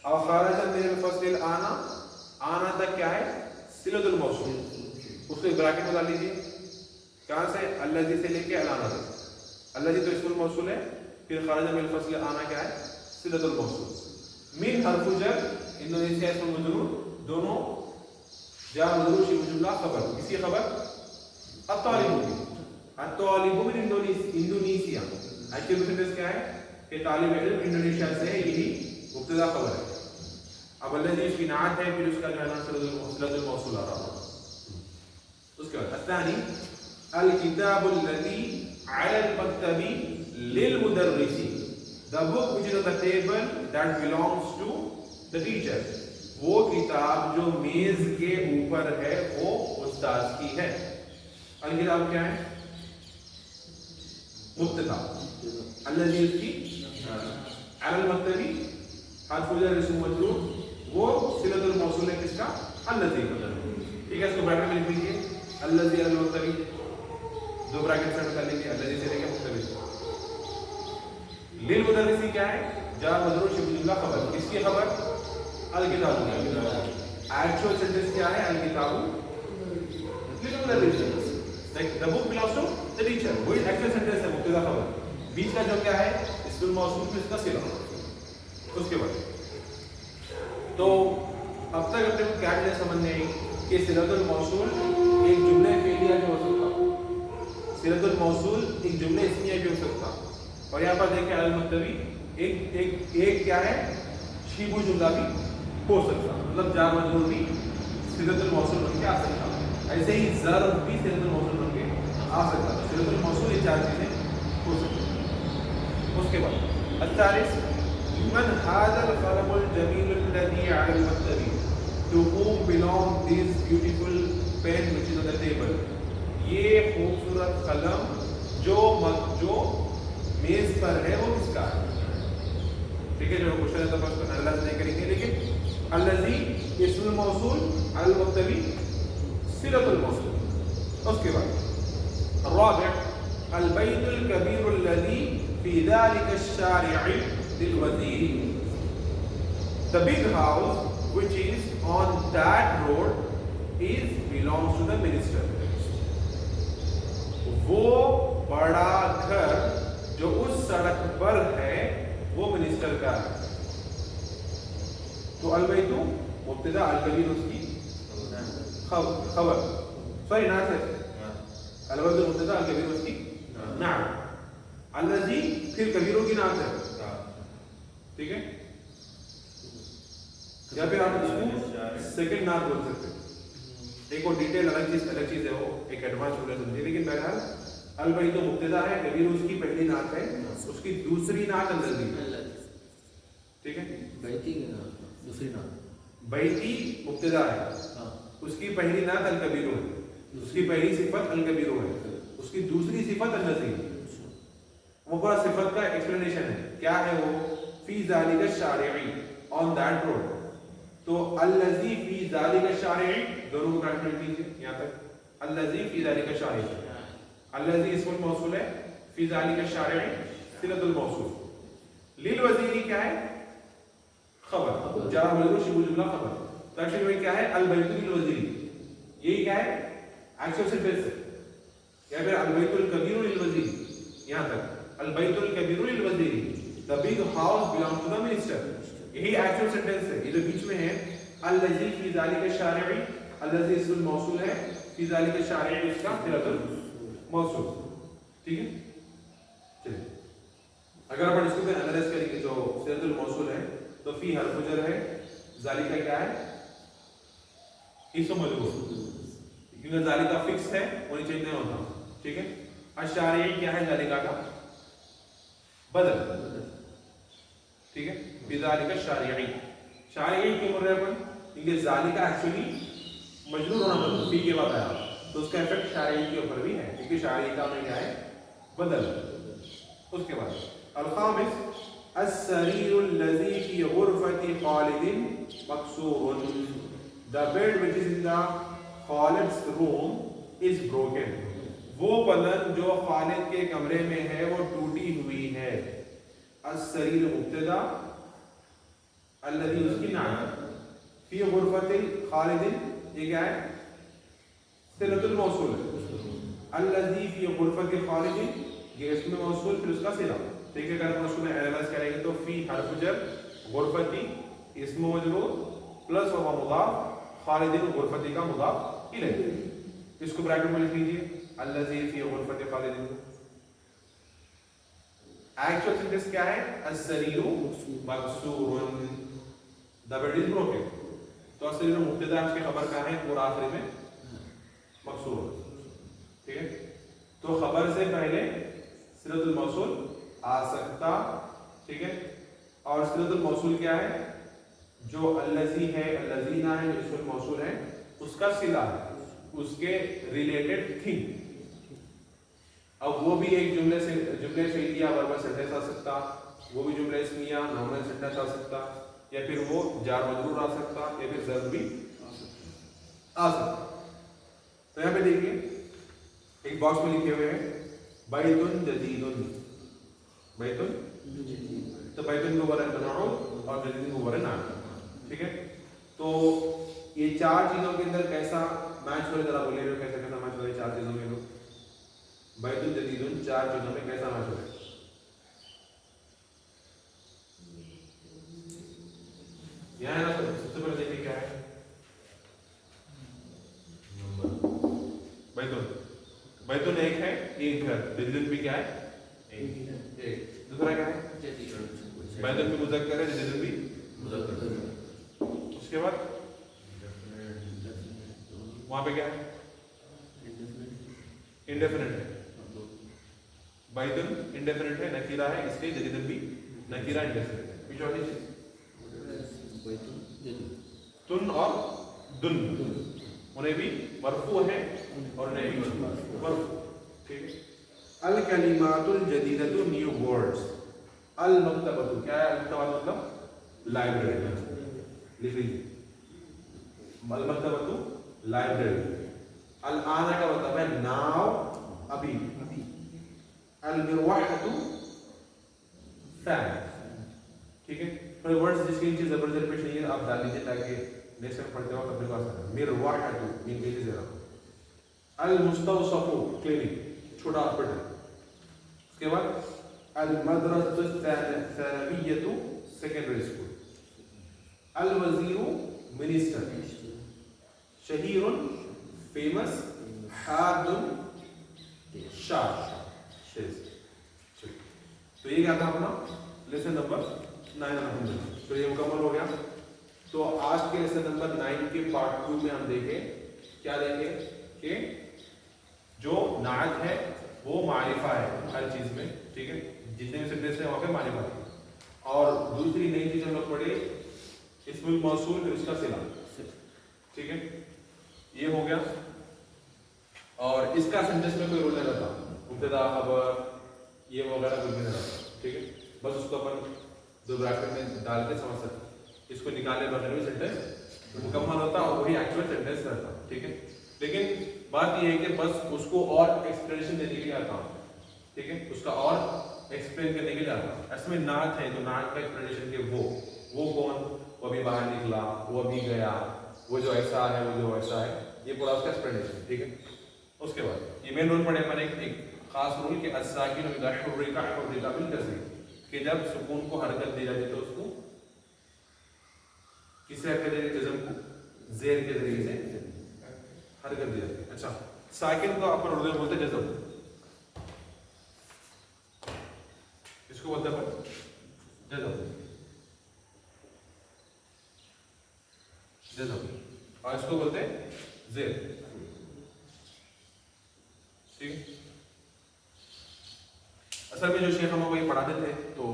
और खरजा मिनल फस्लिल आना, आना तक क्या है? सिलतुल मौसूल। उसको एक ब्रैकेट में डाल लीजिए, कहाँ से? अल्लज़ी से लेके अलाना तक। अल्लज़ी तो इस्मुल मौसूल है, फिर खरजा मिनल फस्लिल आना क्या है? सिलतुल मौसूल। मिन हर्फु जर, इंडोनेशिया इस्मुल मजरूर, दोनों जार मजरूर शिबह जुमला खबर। किसकी खबर? अत्तालिबु की। अत्तालिबु मिन इंडोनेशिया। एक्चुअल सेंटेंस क्या है कि तालिब इल्म इंडोनेशिया से है, यही मुब्तदा खबर है। अब अल्लज़ी इसकी नात है, फिर उसका जो है ना सिलतुल मौसूल आ रहा है। उसके बाद अत्तानी अल किताबुल लज़ी अलल मक्तबी लिल मुदर्रिसी, the book which is on the table that belongs to the teacher। वो किताब जो मेज के ऊपर है वो उस्ताद की है। अल किताब क्या है? मुब्तदा, अल्लज़ी उसकी, अलल मक्तबी हर्फ जर इस्म मजरूर, वो सिलतुल मौसूल है किसका? अल्लज़ी का। ठीक है, इसको ब्रैकेट में लिख लीजिए, अल्लज़ी अलल मक्तबी, दो ब्रैकेट से कर लीजिए, अल्लज़ी से लेकर मुक्तबी। लिल मुदर्रिसी क्या है? जार मजरूर शिबह जुमला खबर। किसकी खबर? अल किताबु की। एक्चुअल सेंटेंस क्या है? अल किताबु लिल मुदर्रिसी, like the book belongs to the teacher. वही एक्चुअल सेंटेंस है, मुब्तदा खबर। बीच का जो क्या है? इस्मुल मौसूल में इसका सिला। उसके बाद तो अब तक अपने को क्या चीज़ समझ में आई कि सिलतुल मौसूल एक जुमले फेलिया भी हो सकता, सिलतुल मौसूल एक जुमले इस्मिया भी हो सकता, और यहाँ पर देखें अल मक्तबी एक एक एक क्या है? शिबह जुमला भी हो सकता, मतलब जार मजरूर भी सिलतुल मौसूल बन के आ सकता। ऐसे ही ज़र्फ भी सिलतुल मौसूल बन के आ सकता। सिलतुल मौसूल ये चार चीज़ें हो सकती। उसके बाद अत्तालिस मन हाज़ल क़लमुल जमीलुल लज़ी अलल मक्तबी, to whom belong this beautiful pen which is on the table। ये खूबसूरत कलम जो मेज पर है वो किसका है? ठीक है, जो क्वेश्चन है तो बस एनालाइज नहीं करेंगे, लेकिन अल्लज़ी इस्मुल मौसूल, अल मक्तबी सिलतुल मौसूल। उसके बाद राबिअ अल बैतुल कबीरुल लज़ी फी ज़ालिका अश-शारि'i लिल वज़ीर, the big house which is on that road is belongs to the minister। वो बड़ा घर जो उस सड़क पर है वो मिनिस्टर का है। तो अल बैतु मुब्तदा, अल कबीर उसकी खबर, सॉरी नात है। अल बैतु मुब्तदा, अल कबीर उसकी नात। अल्लज़ी फिर कबीरों की नात है। ठीक है, या फिर आप इसको सेकंड नात बोल सकते हैं। एक और डिटेल अलग चीज है, वो एक एडवांस हो समझिए। लेकिन बहरहाल अल बैतु मुब्तदा है, कबीर उसकी पहली नात है, उसकी दूसरी नात अल्लज़ी। ठीक है, बैती की नात, दूसरी नात। बैती मुब्तदा है, उसकी पहली नात अल कबीर है, उसकी पहली सिफत अल कबीर है, उसकी दूसरी सिफत अल्लज़ी। वो पूरा सिफत का एक्सप्लेनेशन है। क्या है वो? फी ज़ालिका अश-शारि'i, ऑन दैट रोड। तो अल्लज़ी फी ज़ालिका अश-शारि'i, दोनों को ब्रैकेट में लीजिए यहाँ तक। अल्लज़ी फी ज़ालिका अश-शारि'i, अल्लज़ी इस्मुल मौसूल है, फी ज़ालिका अश-शारि'i सिलतुल मौसूल। लिल वज़ीरी क्या है? खबर, जार मजरूर शिबह जुमला खबर। तो एक्चुअली में क्या है? अल बैतु लिल वज़ीरी, यही क्या है? एक्चुअल सेंटेंस है। या फिर अल बैतुल कबीरु लिल वज़ीरी, यहाँ तक अल बैतुल कबीरु लिल वज़ीरी, the big house belongs to the minister, यही एक्चुअल सेंटेंस है। ये जो बीच में है अल्लज़ी फी ज़ालिका अश-शारि'i, अल्लज़ी इस्मुल मौसूल है, फी ज़ालिका अश-शारि'i इसका सिलतुल मौसूल। ठीक है, चलिए अगर अपन इसको एनालाइज करेंगे, जो सिलतुल मौसूल है तो फी हर्फ जर है, ज़ालिका क्या है? इस्म मजरूर, क्योंकि ज़ालिका फिक्स है, वो चेंज नहीं होता। ठीक है, अश-शारि'i क्या है? ज़ालिका का बदल। ٹھیک ہے. فی ذالک الشارعی، شارعی کیوں بول رہے ہیں اپن؟ کیونکہ ذالک ایکچولی مجرور ہونا بنتا فی کے بعد آیا تو اس کا افیکٹ شارعی کے اوپر بھی ہے کیونکہ شارعی کا میں کیا ہے بدل. اس کے بعد الخامس السریر الذی فی غرفۃ خالد مکسور، the bed which is in the Khalid's room is broken. وہ پلنگ جو خالد کے کمرے میں ہے وہ ٹوٹی ہوئی ہے. السریر مبتدا، الذی اس کی نعت، فی غرفۃ خالد یہ کیا ہے؟ صلۃ الموصول ہے. الذی فی غرفۃ خالد یہ اس میں موصول پھر اس کا صلہ. ٹھیک ہے، اگر ہم اس میں اینالائز کریں گے تو فی حرف جر، غرفتی اسم مجرور پلس و مضاف، خالد غرفتی کا مضاف الیہ. اس کو بریکٹ میں لکھ لیجیے الذی فی غرفۃ خالد. ایکچوئل سینٹینس کیا ہے؟ السریر مکسور، the bed is broken. تو السریر مبتدا اس کے خبر کا ہے اور آخری میں مکسور. ٹھیک ہے، تو خبر سے پہلے صلۃ الموصول آ سکتا. ٹھیک ہے، اور صلۃ الموصول کیا ہے؟ جو الذی ہے، الذین ہے جو اسم الموصول ہے اس کا صلہ ہے، اس کے ریلیٹڈ تھنگ. اب وہ بھی ایک جملے فعلیہ وربل سینٹینس آ سکتا، وہ بھی جملہ اسمیہ نامنل سینٹینس آ سکتا، یا پھر وہ جار مجرور آ سکتا، یا پھر ظرف بھی آ سکتا. تو یہاں پہ دیکھیے ایک باکس میں لکھے ہوئے ہیں بیتن جدید. بیتن تو بیتن کو ورن بناؤ اور جدید کو ورن آنا. ٹھیک ہے، تو یہ چار چیزوں کے اندر کیسا میچ ہو رہا ہے ذرا بولیے جو کیسا کیسا میچ ہو رہا ہے چار چیزوں میں. بیتن جدید چار چیزوں میں کیسا میچ ہو رہا ہے؟ یہاں ہے نا، سب سے پہلے دیکھیے کیا ہے بیتن. بیتن ایک ہے، ایک گھر. جدید بھی کیا ہے؟ ایک. دوسرا کیا ہے؟ بیتن بھی مذکر ہے، جدید بھی مذکر ہے. اس کے بعد وہاں پہ کیا ہے؟ انڈیفینٹ ہے. بیتن انڈیفینٹ ہے، نکیرہ ہے، اس لیے جدید بھی نکیرہ انڈیفینٹ ہے. یہ چوتھی چیز تن اور دن انہیں بھی مرفوع ہے اور انہیں بھی مرفوع. ٹھیک ہے. الکلمات الجدیدۃ نیو ورڈز. المکتبۃ کیا ہے؟ المکتبۃ مطلب لائبریری. لکھ لیجیے المکتبۃ لائبریری. الآن کا مطلب ہے ناؤ، ابھی. المروحۃ فین. ٹھیک ہے، پر ورڈز جس کے نیچے زبر پیش نہیں ہے آپ ڈال لیجیے تاکہ نیکسٹ ٹائم پڑھتے وقت اپنے پاس آئے. مروحۃ مین کے لیے المستوصف کلینک، چھوٹا ہاسپٹل. اس کے بعد المدرسۃ الثانویۃ سیکنڈری اسکول. الوزیر منسٹر. شہیر فیمس. حاد شاہ. تو یہ کیا تھا اپنا لیسن نمبر 9. تو یہ مکمل ہو گیا. تو آج کے لیسن نمبر 9 کے پارٹ 2 میں ہم دیکھیں کیا دیکھیں کہ جو نعت ہے وہ معرفہ ہے ہر چیز میں. ٹھیک ہے، جتنے بھی سینٹینس ہیں وہاں پہ معرفہ ہے. اور دوسری نئی چیز ہم لوگ پڑھے اسم الموصول پھر اس کا صلہ. ٹھیک ہے، یہ ہو گیا. اور اس کا سینٹینس میں کوئی رول نہیں رہتا، مبتدا خبر یہ وغیرہ کچھ بھی نہیں رہتا. ٹھیک ہے، بس اس کو اپن دو بریکٹ میں ڈال کے سمجھ سکتے. اس کو نکالنے بغیر بھی سینٹینس مکمل ہوتا اور وہی ایکچوئل سینٹینس رہتا. ٹھیک ہے، لیکن بات یہ ہے کہ بس اس کو اور ایکسپلینیشن دینے کے لیے آتا ہوں. ٹھیک ہے، اس کا اور ایکسپلین کرنے کے لیے آتا ہوں. اس میں نعت ہے تو نعت کا ایکسپلینیشن کہ وہ کون، وہ ابھی باہر نکلا، وہ ابھی گیا، وہ جو ایسا ہے، وہ جو ایسا ہے، یہ پورا اس کا ایکسپلینیشن. ٹھیک ہے، اس کے بعد یہ مین رول پڑھے پر ایک خاص رول کہ الساکن اذا حرک حرک بالکسر، کہ جب سکون کو حرکت دی جاتی تو اس کو کس سے حرکت دی جاتی؟ جزم کو زیر کے ذریعے سے حرکت دی جاتی ہے. اچھا، ساکن کو اپن اردو میں بولتے جزم، اس کو بولتے ہیں جزم. جزم اور اس کو بولتے ہیں زیر. ٹھیک، اصل میں جو شیخ ہم وہی پڑھاتے تھے تو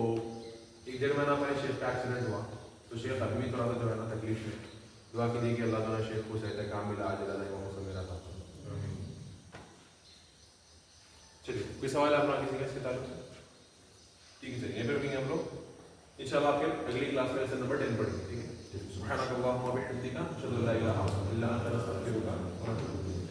ایک جگہ میں نے ہمارے شیخ کا ایکسیڈنٹ ہوا تو شیخ ابھی بھی تھوڑا سا جو ہے نا تکلیف میں، دعا کیجیے کہ اللہ تعالیٰ شیخ کو صحت کام ملا آج اللہ کو میرا تھا. چلیے کوئی سوال ہے اپنا کسی کا اس کے تعلق سے؟ ٹھیک ہے چلیے یہیں پہ رکیں گے ہم لوگ انشاءاللہ. آپ کے اگلی کلاس میں لیسن نمبر 10 پڑھیں گے. ٹھیک ہے سبحانک اللہم و بحمدک اشہد ان لا الہ الا انت استغفرک و اتوب الیک.